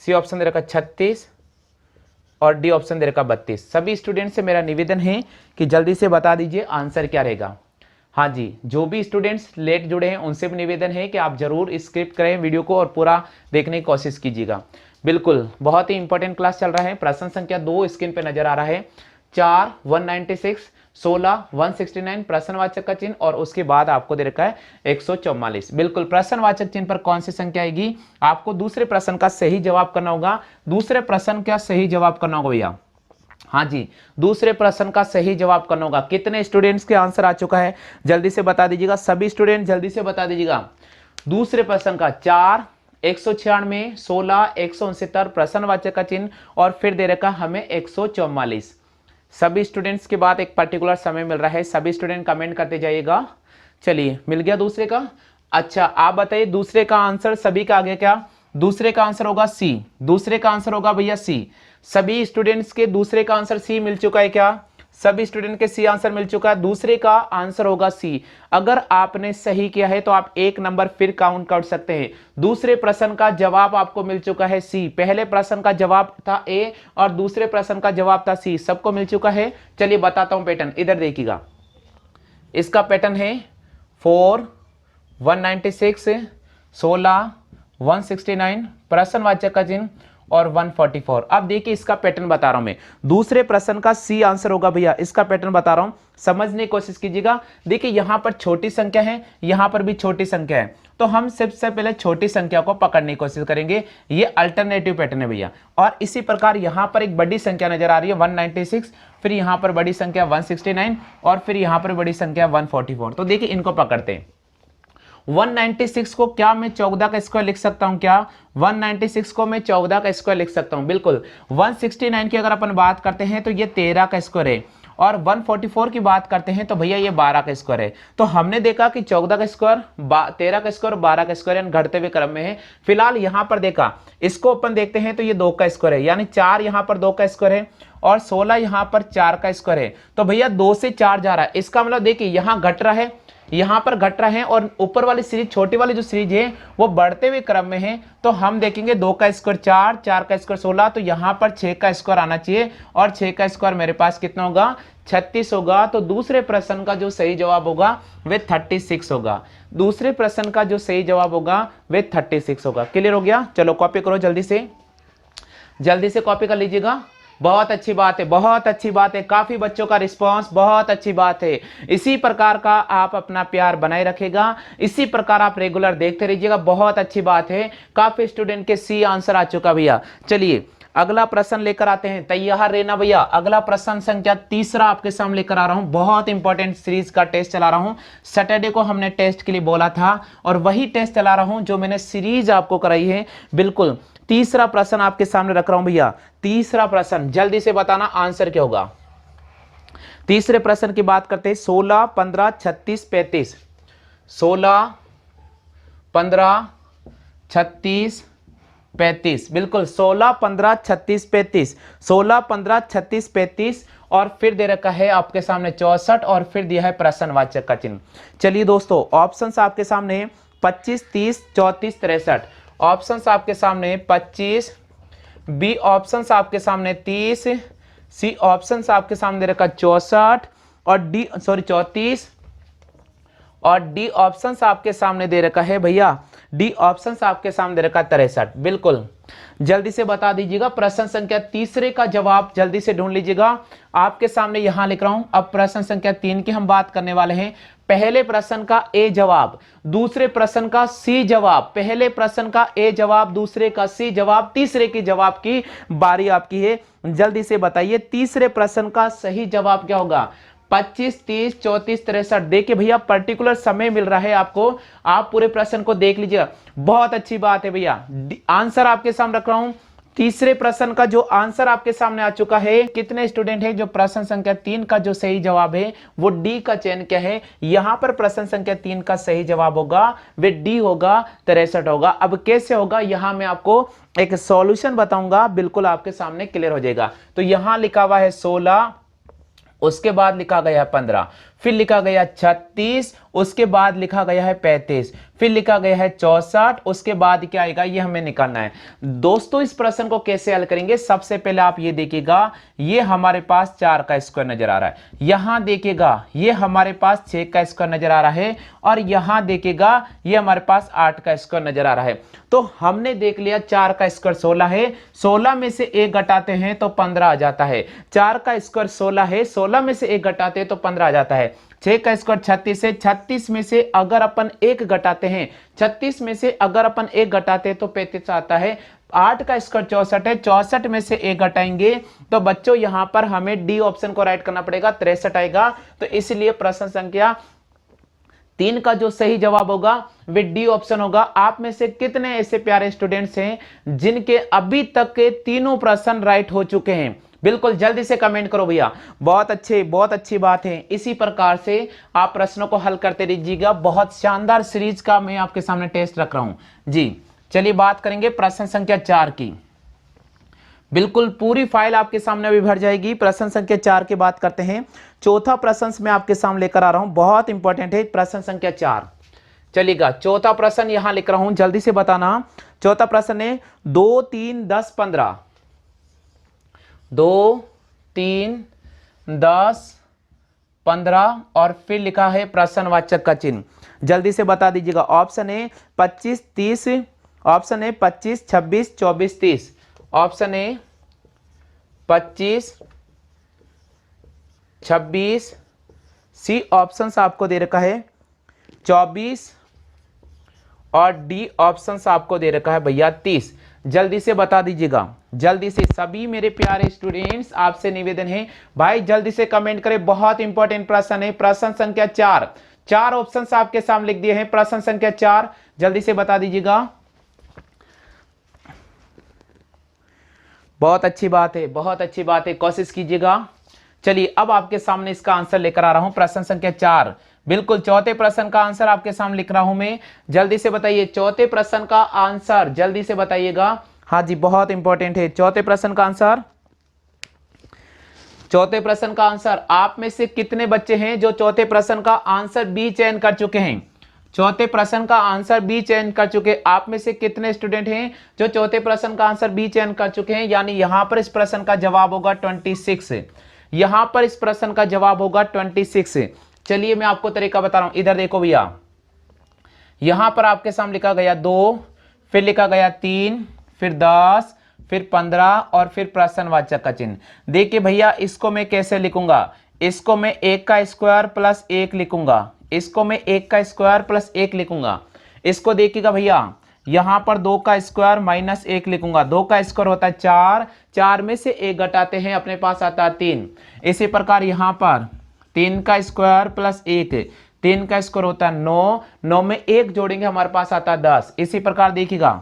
सी ऑप्शन दे रखा 36 और डी ऑप्शन दे रखा 32। सभी स्टूडेंट से मेरा निवेदन है कि जल्दी से बता दीजिए आंसर क्या रहेगा। हाँ जी, जो भी स्टूडेंट्स लेट जुड़े हैं उनसे भी निवेदन है कि आप जरूर स्क्रिप्ट करें वीडियो को और पूरा देखने की कोशिश कीजिएगा। बिल्कुल बहुत ही इंपॉर्टेंट क्लास चल रहा है। प्रश्न संख्या 2 स्क्रीन पे नजर आ रहा है। 4 196, 16 169 प्रश्नवाचक का चिन्ह और उसके बाद आपको दे रखा है 144। बिल्कुल प्रश्नवाचक चिन्ह पर कौन सी संख्या आएगी, आपको दूसरे प्रश्न का सही जवाब करना होगा। दूसरे प्रश्न का सही जवाब करना होगा भैया। हाँ जी, दूसरे प्रश्न का सही जवाब करना होगा। कितने स्टूडेंट्स के आंसर आ चुका है जल्दी से बता दीजिएगा। सभी स्टूडेंट जल्दी से बता दीजिएगा। दूसरे प्रश्न का 4 196, 16 169 प्रश्नवाचक का चिन्ह और फिर दे रखा हमें 144। सभी स्टूडेंट्स के बाद एक पर्टिकुलर समय मिल रहा है, सभी स्टूडेंट कमेंट करते जाइएगा। चलिए मिल गया दूसरे का। अच्छा आप बताइए दूसरे का आंसर सभी का आ गया क्या? दूसरे का आंसर होगा सी। दूसरे का आंसर होगा भैया सी। सभी स्टूडेंट्स के दूसरे का आंसर सी मिल चुका है क्या? सभी स्टूडेंट के सी आंसर मिल चुका है। दूसरे का आंसर होगा सी। अगर आपने सही किया है तो आप एक नंबर फिर काउंट कर सकते हैं। दूसरे प्रश्न का जवाब आपको मिल चुका है सी। पहले प्रश्न का जवाब था ए और दूसरे प्रश्न का जवाब था सी, सबको मिल चुका है। चलिए बताता हूं पैटर्न, इधर देखिएगा। इसका पैटर्न है 4 196, 16 169 प्रश्नवाचक का चिन्ह और 144। अब देखिए इसका पैटर्न बता रहा हूं मैं। दूसरे प्रश्न का सी आंसर होगा भैया, इसका पैटर्न बता रहा हूं, समझने की कोशिश कीजिएगा। देखिए यहां पर छोटी संख्या है, यहां पर भी छोटी संख्या है, तो हम सबसे पहले छोटी संख्या को पकड़ने की कोशिश करेंगे। ये अल्टरनेटिव पैटर्न है भैया। और इसी प्रकार यहां पर एक बड़ी संख्या नजर आ रही है 196, फिर यहां पर बड़ी संख्या 169 और फिर यहां पर बड़ी संख्या 144। तो देखिए इनको पकड़ते हैं। 196 को क्या मैं 14 का स्क्वायर लिख सकता हूं क्या? 196 को मैं 14 का स्क्वायर लिख सकता हूं, बिल्कुल। 169 की अगर अपन बात करते हैं तो ये 13 का स्क्वायर है और 144 की बात करते हैं तो भैया ये 12 का स्क्वायर है। तो हमने देखा कि 14 का स्क्वायर 13 का स्क्वायर 12 का स्क्वायर यानी घटते हुए क्रम में है। फिलहाल यहां पर देखा, इसको अपन देखते हैं तो ये 2 का स्क्वायर है, यानी 4 यहां पर 2 का स्क्वायर है और 16 यहां पर 4 का स्क्वायर है। तो भैया 2 से 4 जा रहा है, इसका मतलब देखिए यहां घट रहा है, यहां पर घट रहा है और ऊपर वाली सीरीज छोटी वाली जो सीरीज है वो बढ़ते हुए क्रम में है। तो हम देखेंगे 2 का स्क्वायर 4, 4 का स्क्वायर 16, तो यहां पर 6 का स्क्वायर आना चाहिए और 6 का स्क्वायर मेरे पास कितना होगा? 36 होगा। तो दूसरे प्रश्न का जो सही जवाब होगा वे 36 होगा। दूसरे प्रश्न का जो सही जवाब होगा वे 36 होगा। क्लियर हो गया? चलो कॉपी करो जल्दी से कॉपी कर लीजिएगा। बहुत अच्छी बात है, बहुत अच्छी बात है, काफी बच्चों का रिस्पांस, बहुत अच्छी बात है। इसी प्रकार का आप अपना प्यार बनाए रखेगा, इसी प्रकार आप रेगुलर देखते रहिएगा, बहुत अच्छी बात है। काफी स्टूडेंट के सी आंसर आ चुका भैया। चलिए अगला प्रश्न लेकर आते हैं, तैयार रहना भैया। अगला प्रश्न संख्या तीसरा आपके सामने लेकर आ रहा हूं। बहुत इंपॉर्टेंट सीरीज का टेस्ट चला रहा हूं। सैटरडे को हमने टेस्ट के लिए बोला था और वही टेस्ट चला रहा हूं जो मैंने सीरीज आपको कराई है। बिल्कुल तीसरा प्रश्न आपके सामने रख रहा हूं भैया। तीसरा प्रश्न जल्दी से बताना आंसर क्या होगा। तीसरे प्रश्न की बात करते हैं। 16, 15, 36, 35। 16, 15, 36, 35। बिल्कुल 16, 15, 36, 35। 16, 15, 36, 35 और फिर दे रखा है आपके सामने 64 और फिर दिया है प्रश्नवाचक का चिन्ह। चलिए दोस्तों ऑप्शंस आपके सामने 25, 30, 34, 63। ऑप्शंस आपके सामने 25, बी ऑप्शंस आपके सामने 30, सी ऑप्शंस आपके सामने दे रखा 64 और डी 34 और डी ऑप्शंस आपके सामने दे रखा है भैया, डी ऑप्शंस आपके सामने दे रखा 63। बिल्कुल जल्दी से बता दीजिएगा प्रश्न संख्या तीसरे का जवाब जल्दी से ढूंढ लीजिएगा। आपके सामने यहां लिख रहा हूं। अब प्रश्न संख्या 3 की हम बात करने वाले हैं। पहले प्रश्न का ए जवाब, दूसरे प्रश्न का सी जवाब, पहले प्रश्न का ए जवाब, दूसरे का सी जवाब, तीसरे की जवाब की बारी आपकी है। जल्दी से बताइए तीसरे प्रश्न का सही जवाब क्या होगा। 25, 30, 34, 63। देखिए भैया पर्टिकुलर समय मिल रहा है आपको, आप पूरे प्रश्न को देख लीजिएगा। बहुत अच्छी बात है भैया। आंसर आपके सामने रख रहा हूं। तीसरे प्रश्न का जो आंसर आपके सामने आ चुका है। कितने स्टूडेंट हैं जो प्रश्न संख्या 3 का जो सही जवाब है वो डी का चयन क्या है। यहां पर प्रश्न संख्या 3 का सही जवाब होगा वे डी होगा, 63 होगा। अब कैसे होगा यहां मैं आपको एक सॉल्यूशन बताऊंगा, बिल्कुल आपके सामने क्लियर हो जाएगा। तो यहां लिखा हुआ है 16, उसके बाद लिखा गया है 15, फिर लिखा गया 36, उसके बाद लिखा गया है 35, फिर लिखा गया है 64, उसके बाद क्या आएगा ये हमें निकालना है। दोस्तों इस प्रश्न को कैसे हल करेंगे, सबसे पहले आप ये देखिएगा, ये हमारे पास 4 का स्क्वायर नजर आ रहा है। यहां देखिएगा ये हमारे पास 6 का स्क्वायर नजर आ रहा है और यहां देखिएगा ये हमारे पास 8 का स्क्वायर नजर आ रहा है। तो हमने देख लिया 4 का स्क्वायर 16 है, 16 में से 1 घटाते हैं तो 15 आ जाता है। 4 का स्क्वायर 16 है, 16 में से 1 घटाते हैं तो 15 आ जाता है। 6 का स्क्वायर 36 है, 36 में से अगर अपन 1 घटाते हैं, 36 में से अगर अपन 1 घटाते हैं तो 35 आता है। 8 का स्क्वायर 64 है, 64 में से 1 घटाएंगे तो बच्चों यहां पर हमें डी ऑप्शन को राइट करना पड़ेगा, 63 आएगा। तो इसलिए प्रश्न संख्या 3 का जो सही जवाब होगा वे डी ऑप्शन होगा। आप में से कितने ऐसे प्यारे स्टूडेंट्स हैं जिनके अभी तक के तीनों प्रश्न राइट हो चुके हैं, बिल्कुल जल्दी से कमेंट करो भैया। बहुत अच्छे, बहुत अच्छी बात है। इसी प्रकार से आप प्रश्नों को हल करते रहिएगा। बहुत शानदार सीरीज का मैं आपके सामने टेस्ट रख रहा हूं जी। चलिए बात करेंगे प्रश्न संख्या 4 की। बिल्कुल पूरी फाइल आपके सामने अभी भर जाएगी। प्रश्न संख्या 4 की बात करते हैं। चौथा प्रश्न मैं आपके सामने लेकर आ रहा हूं, बहुत इंपॉर्टेंट है प्रश्न संख्या 4। चलिएगा चौथा प्रश्न यहां लिख रहा हूं, जल्दी से बताना। चौथा प्रश्न है 2, 3, 10, 15। 2, 3, 10, 15 और फिर लिखा है प्रश्नवाचक का चिन्ह। जल्दी से बता दीजिएगा। ऑप्शन है 25, 30, ऑप्शन है 25, 26, 24, 30। ऑप्शन है 25, 26, सी ऑप्शंस आपको दे रखा है 24 और डी ऑप्शंस आपको दे रखा है भैया 30। जल्दी से बता दीजिएगा, जल्दी से। सभी मेरे प्यारे स्टूडेंट्स आपसे निवेदन है भाई जल्दी से कमेंट करें। बहुत इंपॉर्टेंट प्रश्न है प्रश्न संख्या 4। 4 ऑप्शंस आपके सामने लिख दिए हैं प्रश्न संख्या 4, जल्दी से बता दीजिएगा। बहुत अच्छी बात है, बहुत अच्छी बात है, कोशिश कीजिएगा। चलिए अब आपके सामने इसका आंसर लेकर आ रहा हूं प्रश्न संख्या 4। बिल्कुल चौथे प्रश्न का आंसर आपके सामने लिख रहा हूं मैं, जल्दी से बताइए चौथे प्रश्न का आंसर, जल्दी से बताइएगा। हाँ जी बहुत इंपॉर्टेंट है चौथे प्रश्न का आंसर। चौथे प्रश्न का आंसर आप में से कितने बच्चे हैं जो चौथे प्रश्न का आंसर बी चयन कर चुके हैं। चौथे प्रश्न का आंसर बी चयन कर चुके आप में से कितने स्टूडेंट हैं जो चौथे प्रश्न का आंसर बी चयन कर चुके हैं। यानी यहां पर इस प्रश्न का जवाब होगा 26। यहां पर इस प्रश्न का जवाब होगा 26। चलिए मैं आपको तरीका बता रहा हूं, इधर देखो भैया। यहां पर आपके सामने लिखा गया 2, फिर लिखा गया 3, फिर 10, फिर 15 और फिर प्रश्नवाचक का चिन्ह। देखिए भैया इसको मैं कैसे लिखूंगा, इसको मैं 1 का स्क्वायर प्लस 1 लिखूंगा, इसको मैं 1 का स्क्वायर प्लस 1 लिखूंगा। इसको देखिएगा भैया यहां पर 2 का स्क्वायर माइनस 1 लिखूंगा। 2 का स्क्वायर होता है 4, 4 में से 1 घटाते हैं अपने पास आता है 3। इसी प्रकार यहां पर 3 का स्क्वायर प्लस 1, 3 का स्क्वायर होता है 9, 9 में 1 जोड़ेंगे हमारे पास आता है 10। इसी प्रकार देखिएगा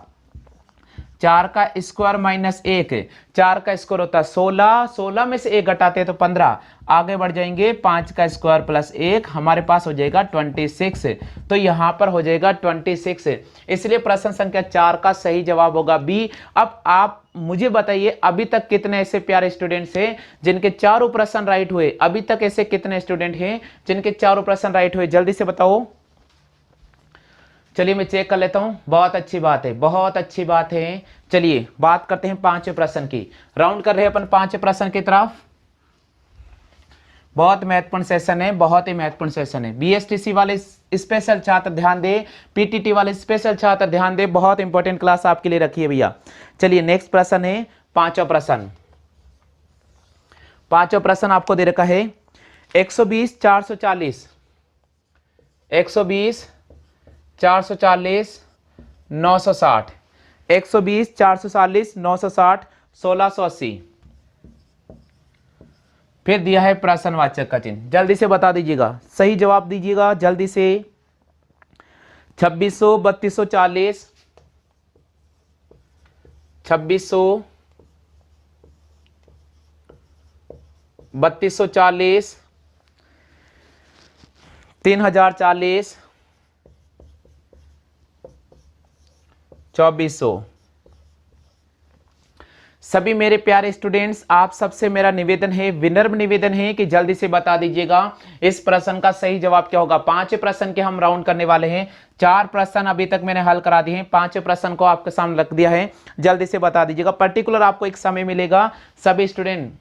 4 का स्क्वायर माइनस 1, 4 का स्क्वायर होता है 16, 16 में से 1 घटाते हैं तो 15। आगे बढ़ जाएंगे 5 का स्क्वायर प्लस 1 हमारे पास हो जाएगा 26। तो यहां पर हो जाएगा 26, इसलिए प्रश्न संख्या 4 का सही जवाब होगा बी। अब आप मुझे बताइए अभी तक कितने ऐसे प्यारे स्टूडेंट्स हैं जिनके चारों प्रश्न राइट हुए, अभी तक ऐसे कितने स्टूडेंट हैं जिनके चारों प्रश्न राइट हुए, जल्दी से बताओ। चलिए मैं चेक कर लेता हूं। बहुत अच्छी बात है, बहुत अच्छी बात है। चलिए बात करते हैं 5वें प्रश्न की, राउंड कर रहे हैं अपन 5वें प्रश्न की तरफ। बहुत महत्वपूर्ण सेशन है, बहुत ही महत्वपूर्ण सेशन है। बीएसटीसी वाले स्पेशल छात्र ध्यान दे, पीटीटी वाले स्पेशल छात्र ध्यान दे, बहुत इंपॉर्टेंट क्लास आपके लिए रखी है भैया। चलिए नेक्स्ट प्रश्न है 5वां प्रश्न। 5वां प्रश्न आपको दे रखा है 120 440, 120 440 960, 120 440 960 1680। फिर दिया है प्रश्नवाचक का चिन्ह, जल्दी से बता दीजिएगा, सही जवाब दीजिएगा जल्दी से। 2600 3240, 2600 3240, 3040, 2400। सभी मेरे प्यारे स्टूडेंट्स आप सबसे मेरा निवेदन है, विनम्र निवेदन है कि जल्दी से बता दीजिएगा इस प्रश्न का सही जवाब क्या होगा। 5 प्रश्न के हम राउंड करने वाले हैं, 4 प्रश्न अभी तक मैंने हल करा दिए हैं, 5 प्रश्न को आपके सामने रख दिया है, जल्दी से बता दीजिएगा। पर्टिकुलर आपको एक समय मिलेगा। सभी स्टूडेंट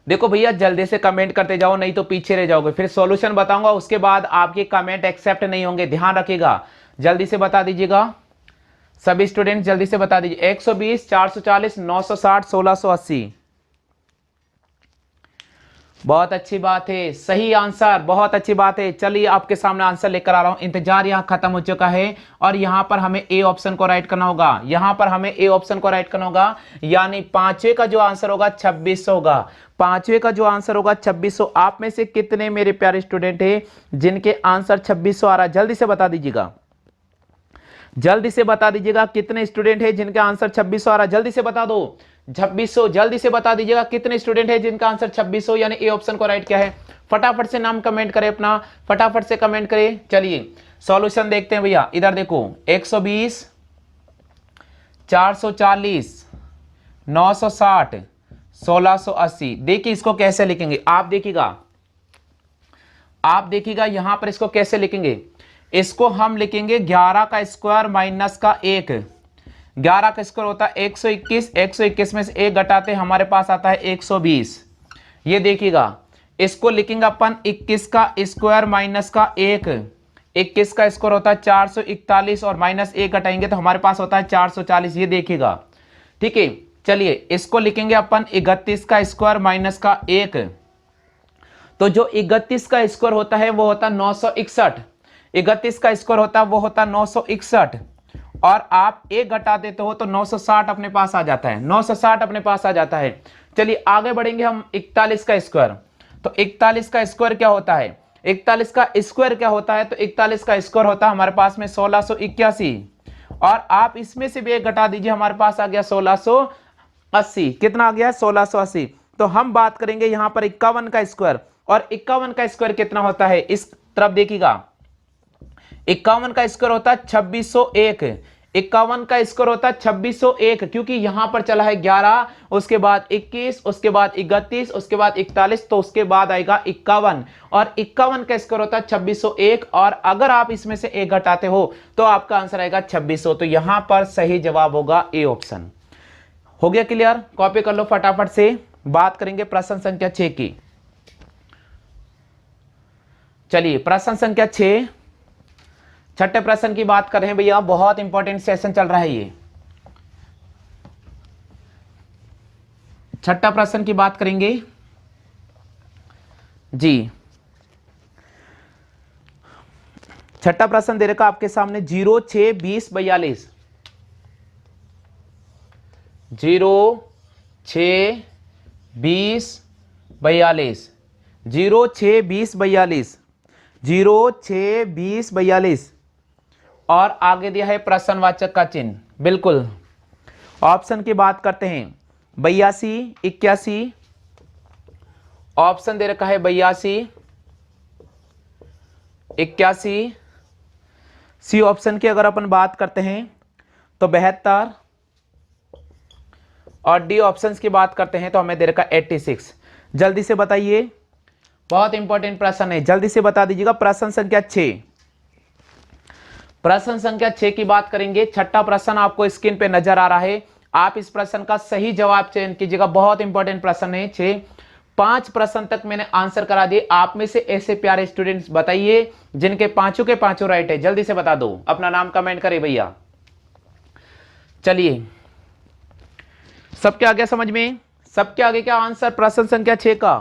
देखो भैया जल्दी से कमेंट करते जाओ, नहीं तो पीछे रह जाओगे। फिर सॉल्यूशन बताऊंगा उसके बाद आपके कमेंट एक्सेप्ट नहीं होंगे, ध्यान रखिएगा। जल्दी से बता दीजिएगा सभी स्टूडेंट, जल्दी से बता दीजिए। 120 440 960 1680। बहुत अच्छी बात है, सही आंसर, बहुत अच्छी बात है। चलिए आपके सामने आंसर लेकर आ रहा हूं। इंतजार यहां खत्म हो चुका है और यहां पर हमें ए ऑप्शन को राइट करना होगा, यहां पर हमें ए ऑप्शन को राइट करना होगा, यानी 5वें का जो आंसर होगा 2600 होगा। 5वें का जो आंसर होगा 2600। आप में से कितने मेरे प्यारे स्टूडेंट हैं जिनके आंसर 2600 आ रहा है, जल्दी से बता दीजिएगा, जल्दी से बता दीजिएगा। कितने स्टूडेंट है जिनका आंसर 2600 आ रहा है, जल्दी से बता दो। 2600, जल्दी से बता दीजिएगा कितने स्टूडेंट है जिनका आंसर 2600 यानी ए ऑप्शन को राइट क्या है। फटाफट से नाम कमेंट करें अपना, फटाफट से कमेंट करें। चलिए सॉल्यूशन देखते हैं भैया, इधर देखो 120 440 960 1680। देखिए इसको कैसे लिखेंगे, आप देखिएगा, आप देखिएगा यहां पर इसको कैसे लिखेंगे। इसको हम लिखेंगे 11 का स्क्वायर माइनस का 1। 11 का स्क्वायर होता है 121, 121 में से 1 घटाते हमारे पास आता है 120। ये देखिएगा इसको लिखेंगे अपन 21 का स्क्वायर माइनस का 1। 21 का स्क्वायर होता है 441 और माइनस 1 घटाएंगे तो हमारे पास होता है 440। ये देखिएगा, ठीक है। चलिए इसको लिखेंगे अपन 31 का स्क्वायर माइनस का 1। तो जो 31 का स्क्वायर होता है वो होता है 961, 31 का स्क्वायर होता है वो होता है 961 और आप 1 घटा देते हो तो 960 अपने पास आ जाता है, 960 अपने पास आ जाता है। चलिए आगे बढ़ेंगे हम 41 का स्क्वायर। तो 41 का स्क्वायर क्या होता है, 41 का स्क्वायर क्या होता है, तो 41 का स्क्वायर होता है हमारे पास में 1681 और आप इसमें से भी 1 घटा दीजिए, हमारे पास आ गया 1680। कितना आ गया 1680। तो हम बात करेंगे यहां पर 51 का स्क्वायर, और 51 का स्क्वायर कितना होता है, इस तरफ देखिएगा 51 का स्क्वायर होता है 2601। 51 का स्क्वायर होता है 2601 क्योंकि यहां पर चला है 11, उसके बाद 21, उसके बाद 31, उसके बाद 41, तो उसके बाद आएगा 51 और 51 का स्क्वायर होता है 2601 और अगर आप इसमें से 1 घटाते हो तो आपका आंसर आएगा 2600। तो यहां पर सही जवाब होगा ए ऑप्शन। हो गया क्लियर, कॉपी कर लो फटाफट से। बात करेंगे प्रश्न संख्या 6 की। चलिए प्रश्न संख्या 6, छठे प्रश्न की बात कर रहे हैं भैया, बहुत इंपॉर्टेंट सेशन चल रहा है ये। छठा प्रश्न की बात करेंगे जी। छठा प्रश्न दे रखा आपके सामने 0, 6, 20, 42। 0, 6, 20, 42। 0, 6, 20, 42। 0, 6, 20, 42 और आगे दिया है प्रश्नवाचक का चिन्ह। बिल्कुल ऑप्शन की बात करते हैं 82, 81। ऑप्शन दे रखा है 82, 81। सी ऑप्शन की अगर अपन बात करते हैं तो 72 और डी ऑप्शंस की बात करते हैं तो हमें दे रखा 86। जल्दी से बताइए, बहुत इंपॉर्टेंट प्रश्न है, जल्दी से बता दीजिएगा। प्रश्न संख्या 6, प्रश्न संख्या 6 की बात करेंगे। छठा प्रश्न आपको स्क्रीन पे नजर आ रहा है, आप इस प्रश्न का सही जवाब चयन कीजिएगा। बहुत इंपॉर्टेंट प्रश्न है 6। 5 प्रश्न तक मैंने आंसर करा दिए। आप में से ऐसे प्यारे स्टूडेंट्स बताइए जिनके पांचों के पांचों राइट है, जल्दी से बता दो, अपना नाम कमेंट करें भैया। चलिए सबके आगे समझ में, सबके आगे क्या आंसर प्रश्न संख्या 6 का?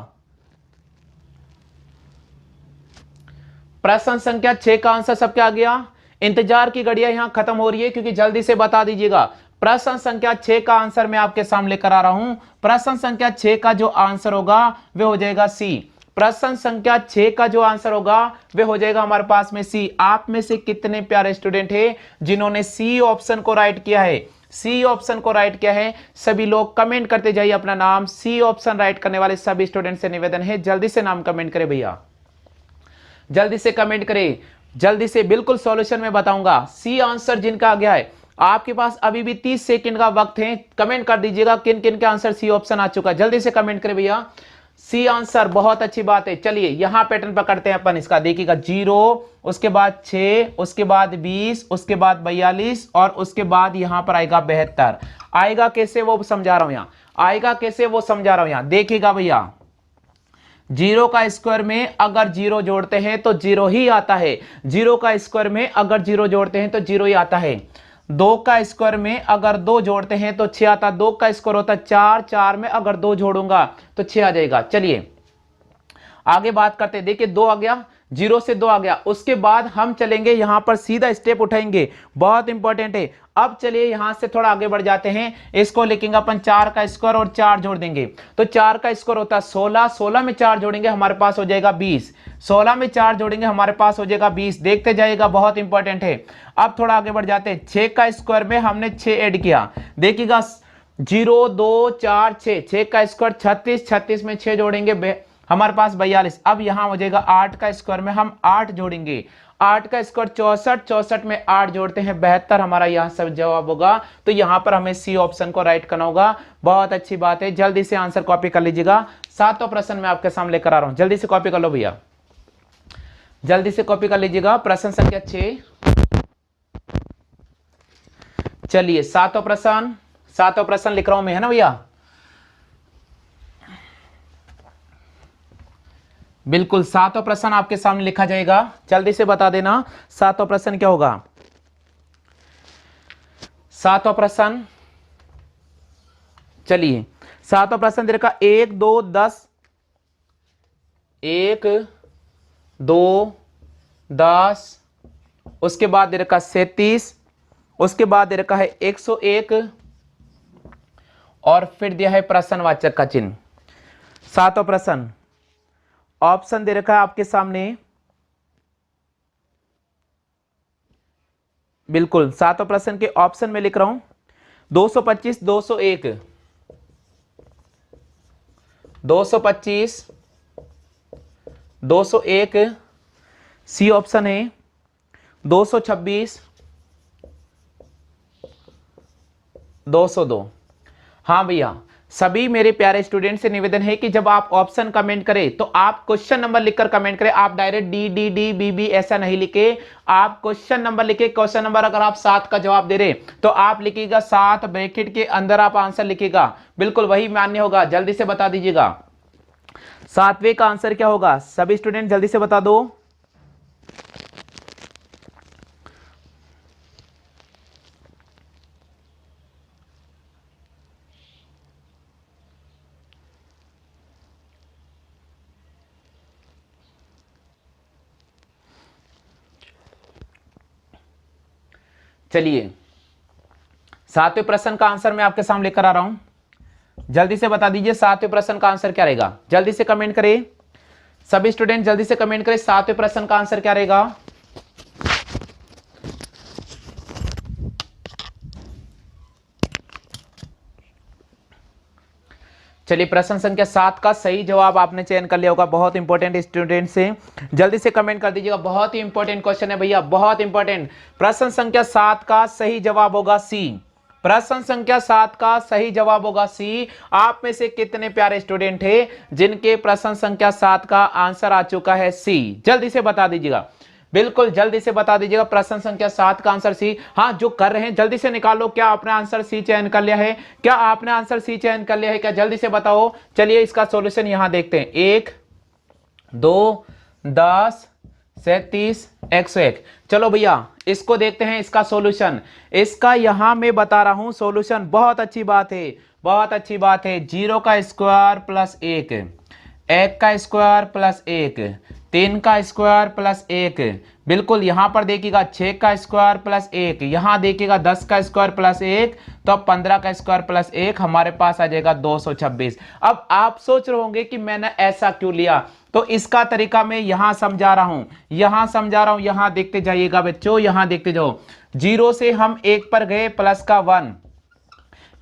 प्रश्न संख्या 6 का आंसर सबके आ गया। इंतजार की घड़ियां यहां खत्म हो रही है क्योंकि जल्दी से बता दीजिएगा। प्रश्न संख्या 6 का आंसर मैं आपके सामने करा रहा हूं। प्रश्न संख्या 6 का जो आंसर होगा वह हो जाएगा सी। प्रश्न संख्या 6 का जो आंसर होगा वह हो जाएगा हमारे पास में सी। आप में से कितने प्यारे स्टूडेंट हैं जिन्होंने सी ऑप्शन को राइट किया है? सी ऑप्शन को राइट किया है सभी लोग कमेंट करते जाइए अपना नाम। सी ऑप्शन राइट करने वाले सभी स्टूडेंट से निवेदन है जल्दी से नाम कमेंट करें भैया, जल्दी से कमेंट करें, जल्दी से। बिल्कुल सॉल्यूशन में बताऊंगा। सी आंसर जिनका आ गया है, आपके पास अभी भी 30 सेकंड का वक्त है, कमेंट कर दीजिएगा किन किन के आंसर सी ऑप्शन आ चुका है। जल्दी से कमेंट करें भैया, सी आंसर, बहुत अच्छी बात है। चलिए यहां पैटर्न पकड़ते हैं अपन इसका, देखिएगा 0, उसके बाद 6, उसके बाद 20, उसके बाद 42 और उसके बाद यहां पर आएगा 72। आएगा कैसे वो समझा रहा हूं यहां, आएगा कैसे वो समझा रहा हूं यहां। देखिएगा भैया, 0 का स्क्वायर में अगर 0 जोड़ते हैं तो 0 ही आता है। 0 का स्क्वायर में अगर 0 जोड़ते हैं तो 0 ही आता है। 2 का स्क्वायर में अगर 2 जोड़ते हैं तो 6 आता है। 2 का स्क्वायर होता है 4, 4 में अगर 2 जोड़ूंगा तो 6 आ जाएगा। चलिए आगे बात करते हैं। देखिए 2 आ गया, 0 से 2 आ गया, उसके बाद हम चलेंगे यहां पर सीधा स्टेप उठाएंगे, बहुत इंपॉर्टेंट है। अब चलिए यहां से थोड़ा आगे बढ़ जाते हैं, इसको लिखेंगे अपन 4 का स्क्वायर और 4 जोड़ देंगे तो 4 का स्क्वायर होता है 16, 16 में 4 जोड़ेंगे हमारे पास हो जाएगा 20, 16 में 4 जोड़ेंगे हमारे पास हो जाएगा 20। देखते जाइएगा, बहुत इंपॉर्टेंट है। अब थोड़ा आगे बढ़ जाते हैं, 6 का स्क्वायर में हमने 6 ऐड किया, देखिएगा 0, 2, 4, 6, 6 का स्क्वायर 36, 36 में 6 जोड़ेंगे हमारे पास 42। अब यहां हो जाएगा 8 का स्क्वायर में हम 8 जोड़ेंगे, 8 का स्क्वायर 64, 64 में 8 जोड़ते हैं 72, हमारा यहां सब जवाब होगा। तो यहां पर हमें सी ऑप्शन को राइट करना होगा। बहुत अच्छी बात है, जल्दी से आंसर कॉपी कर लीजिएगा। 7वां प्रश्न मैं आपके सामने करा रहा हूं, जल्दी से कॉपी कर लो भैया, जल्दी से कॉपी कर लीजिएगा। प्रश्न संख्या 6, चलिए 7वां प्रश्न, 7वां प्रश्न लिख रहा हूं मैं, है ना भैया? बिल्कुल 7वां प्रश्न आपके सामने लिखा जाएगा, जल्दी से बता देना 7वां प्रश्न क्या होगा। 7वां प्रश्न, चलिए 7वां प्रश्न दे रखा 1, 2, 10, 1, 2, 10, उसके बाद दे रखा 37, उसके बाद दे रखा है 101 और फिर दिया है प्रश्नवाचक का चिन्ह। 7वां प्रश्न ऑप्शन दे रखा है आपके सामने, बिल्कुल 7वां प्रश्न के ऑप्शन में लिख रहा हूं 225, 201, 225, 201, सी ऑप्शन है 226, 202। हाँ भैया, सभी मेरे प्यारे स्टूडेंट से निवेदन है कि जब आप ऑप्शन कमेंट करें तो आप क्वेश्चन नंबर लिखकर कमेंट करें। आप direct D D D B B ऐसा नहीं लिखे, आप क्वेश्चन नंबर लिखे। क्वेश्चन नंबर अगर आप 7 का जवाब दे रहे तो आप लिखिएगा 7 ब्रैकेट के अंदर आप आंसर लिखिएगा, बिल्कुल वही मान्य होगा। जल्दी से बता दीजिएगा 7वें का आंसर क्या होगा, सभी स्टूडेंट जल्दी से बता दो। चलिए 7वें प्रश्न का आंसर मैं आपके सामने लेकर आ रहा हूं, जल्दी से बता दीजिए 7वें प्रश्न का आंसर क्या रहेगा। जल्दी से कमेंट करें सभी स्टूडेंट, जल्दी से कमेंट करें 7वें प्रश्न का आंसर क्या रहेगा। चलिए प्रश्न संख्या 7 का सही जवाब आपने चयन कर लिया होगा। बहुत इंपॉर्टेंट स्टूडेंट से जल्दी से कमेंट कर दीजिएगा, बहुत ही इंपॉर्टेंट क्वेश्चन है भैया, बहुत इंपॉर्टेंट। प्रश्न संख्या 7 का सही जवाब होगा सी। प्रश्न संख्या 7 का सही जवाब होगा सी। आप में से कितने प्यारे स्टूडेंट हैं जिनके प्रश्न संख्या 7 का आंसर आ चुका है सी, जल्दी से बता दीजिएगा, बिल्कुल जल्दी से बता दीजिएगा। प्रश्न संख्या 7 का आंसर सी। हाँ जो कर रहे हैं जल्दी से निकालो, क्या आपने आंसर सी चयन कर लिया है? क्या आपने आंसर सी चयन कर लिया है क्या? जल्दी से बताओ। चलिए इसका सॉल्यूशन यहां देखते हैं, 1 2 10 37 101। चलो भैया इसको देखते हैं इसका सॉल्यूशन। इसका यहां मैं बता रहा हूं सॉल्यूशन, बहुत अच्छी बात है, बहुत अच्छी बात है। 0 का स्क्वायर प्लस 1, 1 का स्क्वायर प्लस 1, 3 का स्क्वायर प्लस 1, बिल्कुल यहां पर देखिएगा 6 का स्क्वायर प्लस 1, यहां देखिएगा 10 का स्क्वायर प्लस 1, तो 15 का स्क्वायर प्लस 1 हमारे पास आ जाएगा 226। अब आप सोच रहे होंगे कि मैंने ऐसा क्यों लिया, तो इसका तरीका मैं यहां समझा रहा हूं, यहां समझा रहा हूं, यहां देखते जाइएगा बच्चों, यहां देखते जाओ। 0 से हम 1 पर गए प्लस का 1,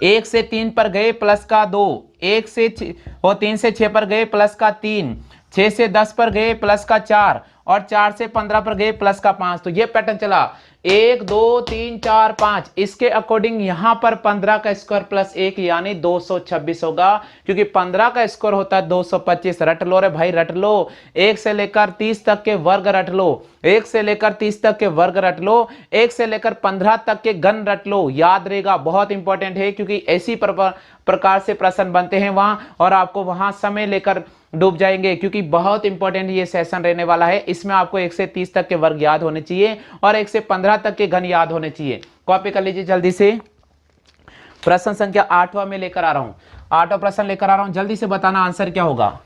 1 से 3 पर गए प्लस का 2, 1 से और 3 से 6 पर गए प्लस का 3, 6 से 10 पर गए प्लस का 4 और 4 से 15 पर गए प्लस का 5। तो ये पैटर्न चला 1 2 3 4 5। इसके अकॉर्डिंग यहां पर 15 का स्क्वायर प्लस 1 यानी 226 होगा, क्योंकि 15 का स्क्वायर होता है 225। रट लो रे भाई, रट लो। 1 से लेकर 30 तक के वर्ग रट लो, 1 से लेकर 30 तक के वर्ग रट लो, 1 से लेकर 15 तक के घन रट लो, याद रहेगा, बहुत इंपॉर्टेंट है, क्योंकि ऐसी प्रकार से प्रश्न बनते हैं वहां, और आपको वहां समय लेकर डूब जाएंगे, क्योंकि बहुत इंपॉर्टेंट ये सेशन रहने वाला है। इसमें आपको 1 से 30 तक के वर्ग याद होने चाहिए और 1 से 15 तक के घन याद होने चाहिए। कॉपी कर लीजिए जल्दी से। प्रश्न संख्या 8वां में लेकर आ रहा हूं, 8वां प्रश्न लेकर आ रहा हूं, जल्दी से बताना आंसर क्या होगा।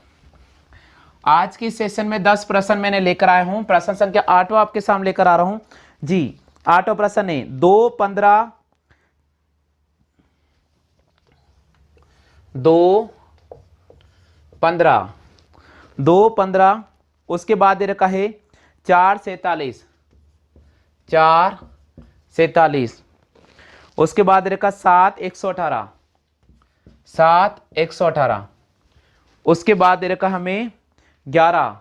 आज की सेशन में 10 प्रश्न मैंने लेकर आया हूं। प्रश्न संख्या 8वां आपके सामने लेकर आ रहा हूं जी। 8वां प्रश्न है 2 15 2 15 2 15, उसके बाद दे रखा है 4 47 4 47, उसके बाद दे रखा 7 118 7 118, उसके बाद दे रखा हमें 11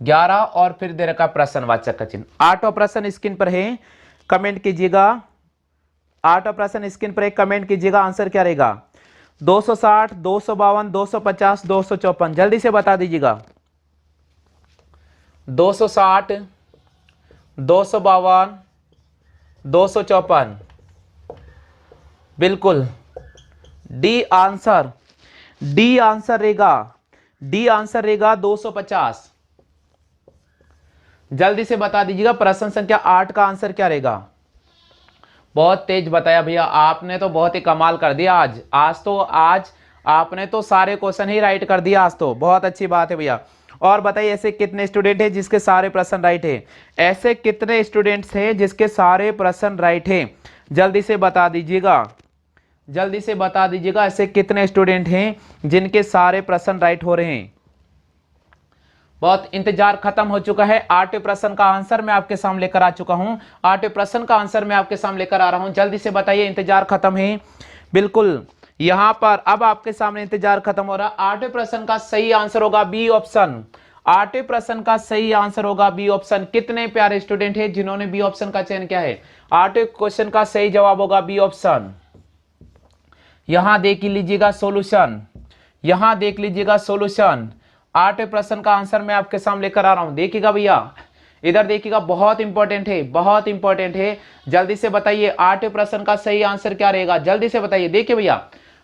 11 और फिर दे रखा प्रश्नवाचक का चिन्ह। 8वां प्रश्न स्क्रीन पर है, कमेंट कीजिएगा। 8वां प्रश्न स्क्रीन पर एक कमेंट कीजिएगा, आंसर क्या रहेगा। 260 252 250 254, जल्दी से बता दीजिएगा। 260 252 254, बिल्कुल डी आंसर, डी आंसर रहेगा, डी आंसर रहेगा 250। जल्दी से बता दीजिएगा प्रश्न संख्या 8 का आंसर क्या रहेगा। बहुत तेज बताया भैया, आपने तो बहुत ही कमाल कर दिया आज आपने तो सारे क्वेश्चन ही राइट कर दिया आज तो, बहुत अच्छी बात है भैया। और बताइए ऐसे कितने स्टूडेंट हैं जिसके सारे प्रश्न राइट हैं, ऐसे कितने स्टूडेंट्स हैं जिसके सारे प्रश्न राइट हैं, जल्दी से बता दीजिएगा, जल्दी से बता दीजिएगा ऐसे कितने स्टूडेंट हैं जिनके सारे प्रश्न राइट हो रहे हैं। बहुत इंतजार खत्म हो चुका है। 8वें प्रश्न का आंसर मैं आपके सामने लेकर आ चुका हूं, 8वें प्रश्न का आंसर मैं आपके सामने लेकर आ रहा हूं, जल्दी से बताइए, इंतजार खत्म है, बिल्कुल यहां पर अब आपके सामने इंतजार खत्म हो रहा। 8वें प्रश्न का सही आंसर होगा बी ऑप्शन, 8वें प्रश्न का सही आंसर होगा बी ऑप्शन। कितने प्यारे स्टूडेंट है जिन्होंने बी ऑप्शन का चयन किया है। 8वें क्वेश्चन का सही जवाब होगा बी ऑप्शन। यहां देख लीजिएगा सॉल्यूशन, यहां देख लीजिएगा सॉल्यूशन। 8वें प्रश्न का आंसर मैं आपके सामने लेकर आ रहा हूं, देखिएगा भैया, इधर देखिएगा, बहुत इंपॉर्टेंट है, बहुत इंपॉर्टेंट है। जल्दी से बताइए 8वें प्रश्न का सही आंसर क्या रहेगा, जल्दी से बताइए। देखिए भैया,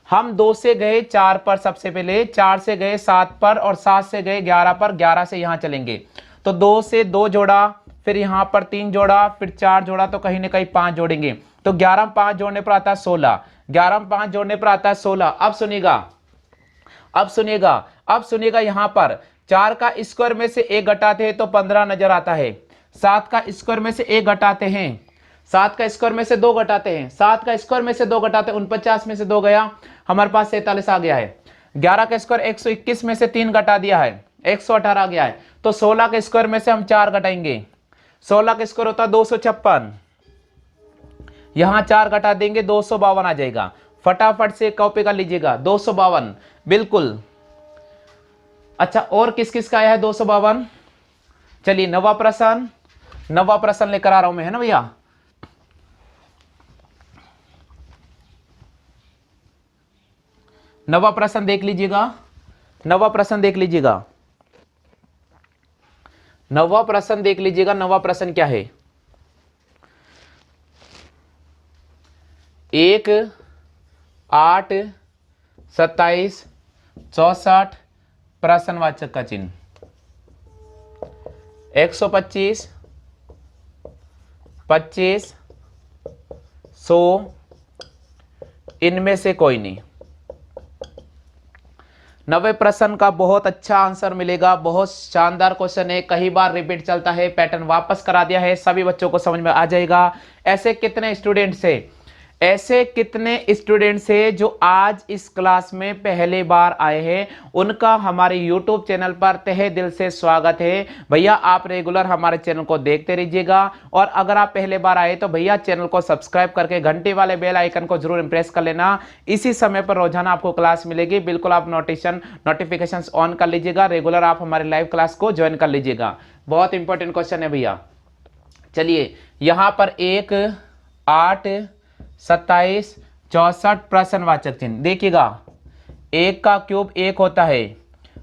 हम 2 से गए 4 पर, सबसे पहले 4 से गए 7 पर और 7 से गए 11 पर, 11 से यहां चलेंगे तो 2 से 2 जोड़ा, फिर यहां पर 3 जोड़ा, फिर 4 जोड़ा, तो कहीं ना कहीं 5 जोड़ेंगे, तो 11 में 5 जोड़ने पर आता है 16, 11 में 5 जोड़ने पर आता है 16। अब सुनिएगा, अब सुनिएगा, अब सुनिएगा, यहां पर 4 का स्क्वायर में से 1 घटाते हैं तो 15 नजर आता है, 7 का स्क्वायर में से 1 घटाते हैं, 7 का स्क्वायर में से 2 घटाते हैं, 7 का स्क्वायर में से 2 घटाते हैं, 49 में से 2 गया, हमारे पास 47 आ गया है। 11 का स्क्वायर 121 में से 3 घटा दिया है, 118 आ गया है। तो 16 के स्क्वायर में से हम 4 घटाएंगे, 16 का स्क्वायर होता है 256, यहां 4 घटा देंगे 252 आ जाएगा। फटाफट से कॉपी कर लीजिएगा 252, बिल्कुल। अच्छा, और किस किस का आया है 252? चलिए नवा प्रश्न, नवा प्रश्न लेकर आ रहा हूं मैं, है ना भैया। नवा प्रश्न देख लीजिएगा, नवा प्रश्न देख लीजिएगा, नवा प्रश्न देख लीजिएगा। नवा प्रश्न क्या है? 1, 8, 27, 64 प्रश्नवाचक का चिन्ह, 125, 25, 100, इनमें से कोई नहीं। 90 प्रश्न का बहुत अच्छा आंसर मिलेगा, बहुत शानदार क्वेश्चन है, कई बार रिपीट चलता है, पैटर्न वापस करा दिया है, सभी बच्चों को समझ में आ जाएगा। ऐसे कितने स्टूडेंट्स हैं, ऐसे कितने स्टूडेंट्स हैं जो आज इस क्लास में पहले बार आए हैं, उनका हमारे YouTube चैनल पर तहे दिल से स्वागत है। भैया आप रेगुलर हमारे चैनल को देखते रहिएगा, और अगर आप पहले बार आए तो भैया चैनल को सब्सक्राइब करके घंटे वाले बेल आइकन को जरूर प्रेस कर लेना। इसी समय पर रोजाना आपको क्लास मिलेगी, बिल्कुल आप नोटिफिकेशन ऑन कर लीजिएगा, रेगुलर आप हमारे लाइव क्लास को ज्वाइन कर लीजिएगा। बहुत इंपॉर्टेंट क्वेश्चन है भैया। चलिए यहां पर 1, 8, 27, 64 प्रश्नवाचक चिन्ह देखिएगा। 1 का क्यूब 1 होता है,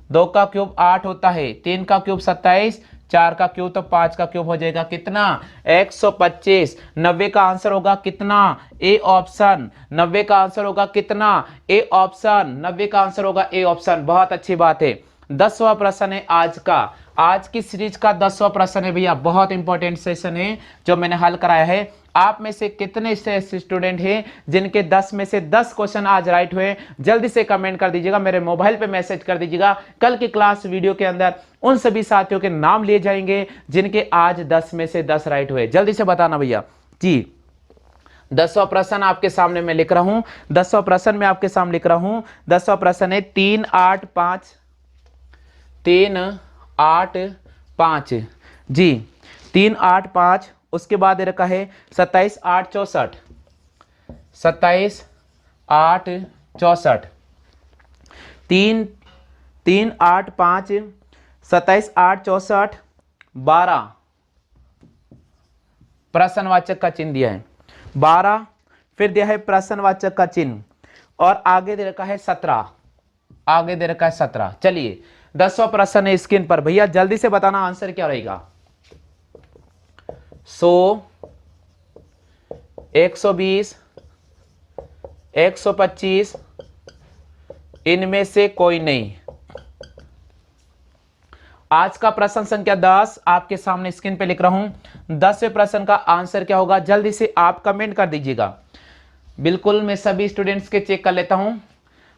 2 का क्यूब 8 होता है, 3 का क्यूब 27, 4 का क्यूब तो 5 का क्यूब हो जाएगा कितना? 125। 90 का आंसर होगा कितना? A option. 90 का आंसर होगा कितना? A option. 90 का आंसर होगा ए ऑप्शन। बहुत अच्छी बात है। 10वां प्रश्न है आज का, आज की सीरीज का 10वां प्रश्न है भैया। बहुत इंपॉर्टेंट सेशन है जो मैंने हल कराया है। आप में से कितने स्टूडेंट हैं जिनके 10 में से 10 क्वेश्चन आज राइट हुए? जल्दी से कमेंट कर दीजिएगा, मेरे मोबाइल पे मैसेज कर दीजिएगा। कल की क्लास वीडियो के अंदर उन सभी साथियों के नाम लिए जाएंगे जिनके आज 10 में से 10 राइट हुए। जल्दी से बताना भैया जी। 10वां प्रश्न आपके सामने मैं लिख रहा हूं, 10वां प्रश्न मैं आपके सामने लिख रहा हूं। 10वां प्रश्न है 3, 8, 5, 3, 8, 5 जी, 3, 8, 5। उसके बाद दे रखा है 27, 8, 64, 27, 8, 64, 3, 3, 8, 5, 27, 8, 64, 12 प्रश्नवाचक का चिन्ह दिया है, 12। फिर दिया है प्रश्नवाचक का चिन्ह, और आगे दे रखा है 17, आगे दे रखा है 17। चलिए 10वां प्रश्न है स्क्रीन पर, भैया जल्दी से बताना आंसर क्या रहेगा। 100, 120, 125, इनमें से कोई नहीं। आज का प्रश्न संख्या 10 आपके सामने स्क्रीन पे लिख रहा हूं। 10वें प्रश्न का आंसर क्या होगा जल्दी से आप कमेंट कर दीजिएगा। बिल्कुल मैं सभी स्टूडेंट्स के चेक कर लेता हूं।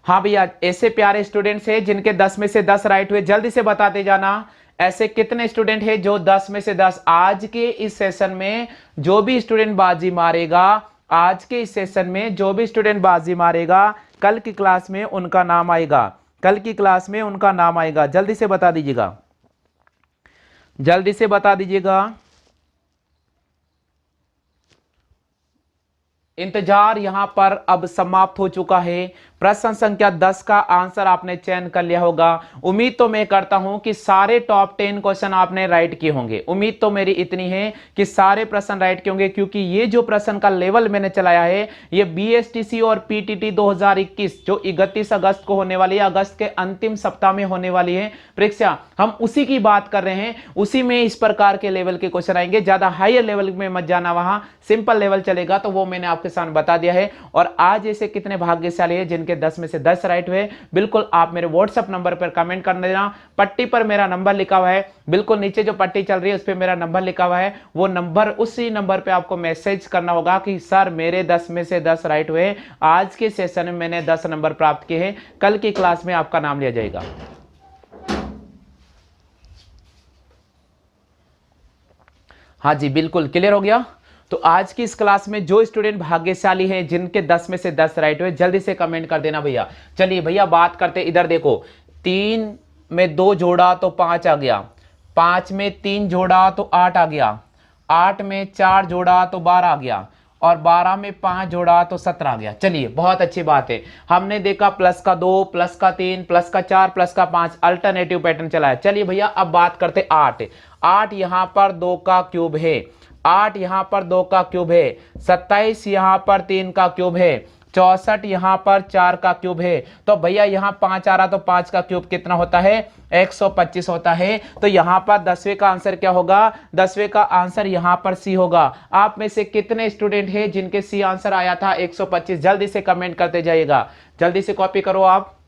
हाँ भैया, ऐसे प्यारे स्टूडेंट्स हैं जिनके 10 में से 10 राइट हुए, जल्दी से बताते जाना। ऐसे कितने स्टूडेंट हैं जो 10 में से 10? आज के इस सेशन में जो भी स्टूडेंट बाजी मारेगा, आज के इस सेशन में जो भी स्टूडेंट बाजी मारेगा, कल की क्लास में उनका नाम आएगा, कल की क्लास में उनका नाम आएगा। जल्दी से बता दीजिएगा, जल्दी से बता दीजिएगा। इंतजार यहां पर अब समाप्त हो चुका है। प्रश्न संख्या 10 का आंसर आपने चयन कर लिया होगा। उम्मीद तो मैं करता हूं कि सारे टॉप 10 क्वेश्चन आपने राइट किए होंगे। उम्मीद तो मेरी इतनी है कि सारे प्रश्न राइट किए होंगे, क्योंकि ये जो प्रश्न का लेवल मैंने चलाया है, ये बीएसटीसी और पीटीटी 2021 जो 31 अगस्त को होने वाली है, अगस्त के अंतिम सप्ताह में होने वाली है परीक्षा, हम उसी की बात कर रहे हैं। उसी में इस प्रकार के लेवल के क्वेश्चन आएंगे। ज्यादा हायर लेवल में मत जाना, वहां सिंपल लेवल चलेगा, तो वो मैंने आपके सामने बता दिया है। और आज ऐसे कितने भाग्यशाली है जिनके 10 में से 10 राइट हुए? बिल्कुल आप मेरे व्हाट्सएप नंबर पर कमेंट कर देना। पट्टी पर मेरा नंबर लिखा हुआ है, बिल्कुल नीचे जो पट्टी चल रही है उस पर मेरा नंबर लिखा हुआ है। वो नंबर, उसी नंबर पे आपको मैसेज करना होगा कि सर मेरे 10 में से 10 राइट हुए, आज के सेशन में मैंने 10 नंबर प्राप्त किए हैं, कल की क्लास में आपका नाम लिया जाएगा। हाँ जी बिल्कुल क्लियर हो गया। तो आज की इस क्लास में जो स्टूडेंट भाग्यशाली हैं जिनके 10 में से 10 राइट हुए, जल्दी से कमेंट कर देना भैया। चलिए भैया बात करते, इधर देखो 3 में 2 जोड़ा तो 5 आ गया, 5 में 3 जोड़ा तो 8 आ गया, 8 में 4 जोड़ा तो 12 आ गया, और 12 में 5 जोड़ा तो 17 आ गया। चलिए बहुत अच्छी बात है, हमने देखा प्लस का 2, प्लस का 3, प्लस का 4, प्लस का 5, अल्टरनेटिव पैटर्न चला है। चलिए भैया अब बात करते 8, 8 यहां पर 2 का क्यूब है, 8 यहां पर 2 का क्यूब है, 27 यहां पर 3 का क्यूब है, 64 यहां पर 4 का क्यूब है। तो भैया यहां 5 आ रहा, तो 5 का क्यूब कितना होता है, 125 होता है। तो यहां पर 10वें का आंसर क्या होगा, 10वें का आंसर यहां पर सी होगा। आप में से कितने स्टूडेंट हैं जिनके सी आंसर आया था 125, जल्दी से कमेंट करते जाइएगा। जल्दी से कॉपी करो, आप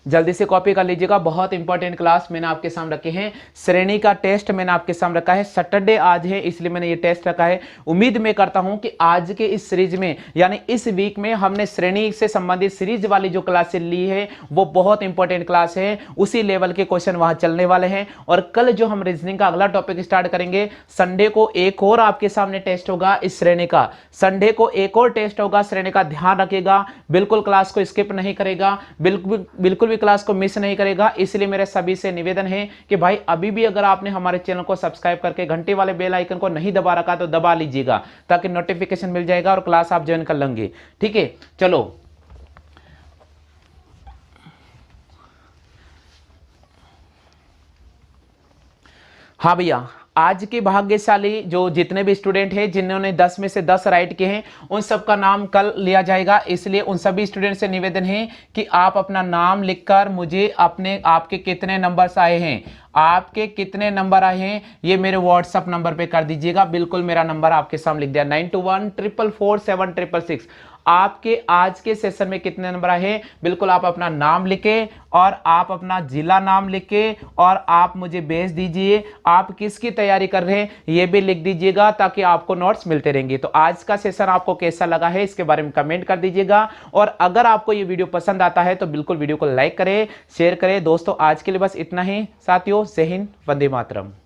जल्दी से कॉपी कर लीजिएगा। बहुत इंपॉर्टेंट क्लास मैंने आपके सामने रखे हैं। श्रेणी का टेस्ट मैंने आपके सामने रखा है, सैटरडे आज है इसलिए मैंने ये टेस्ट रखा है। उम्मीद मैं करता हूं कि आज के इस सीरीज में यानी इस वीक में हमने श्रेणी से संबंधित सीरीज वाली जो क्लासेस ली है वो बहुत इंपॉर्टेंट क्लास है, उसी लेवल के क्वेश्चन वहां चलने वाले हैं। और कल जो हम रीजनिंग का अगला टॉपिक स्टार्ट करेंगे, संडे को एक और आपके सामने टेस्ट होगा इस श्रेणी का, संडे को एक और टेस्ट होगा श्रेणी का, ध्यान रखिएगा। बिल्कुल क्लास को स्किप नहीं करेगा, बिल्कुल क्लास को मिस नहीं करेगा। इसलिए मेरे सभी से निवेदन है कि भाई अभी भी अगर आपने हमारे चैनल को सब्सक्राइब करके घंटे वाले बेल आइकन को नहीं दबा रखा तो दबा लीजिएगा, ताकि नोटिफिकेशन मिल जाएगा और क्लास आप ज्वाइन कर लेंगे। ठीक है, चलो हाँ भैया, आज के भाग्यशाली जो जितने भी स्टूडेंट हैं जिन्होंने 10 में से 10 राइट किए हैं उन सबका नाम कल लिया जाएगा। इसलिए उन सभी स्टूडेंट से निवेदन है कि आप अपना नाम लिखकर मुझे आपके कितने नंबर्स आए हैं, आपके कितने नंबर आए हैं ये मेरे व्हाट्सएप नंबर पे कर दीजिएगा। बिल्कुल मेरा नंबर आपके सामने लिख दिया 9214447666। आपके आज के सेशन में कितने नंबर आए हैं, बिल्कुल आप अपना नाम लिखे और आप अपना जिला नाम लिखे और आप मुझे भेज दीजिए। आप किसकी तैयारी कर रहे हैं ये भी लिख दीजिएगा, ताकि आपको नोट्स मिलते रहेंगे। तो आज का सेशन आपको कैसा लगा है इसके बारे में कमेंट कर दीजिएगा। और अगर आपको ये वीडियो पसंद आता है तो बिल्कुल वीडियो को लाइक करें, शेयर करें। दोस्तों आज के लिए बस इतना ही साथियों, जय हिंद, वंदे मातरम।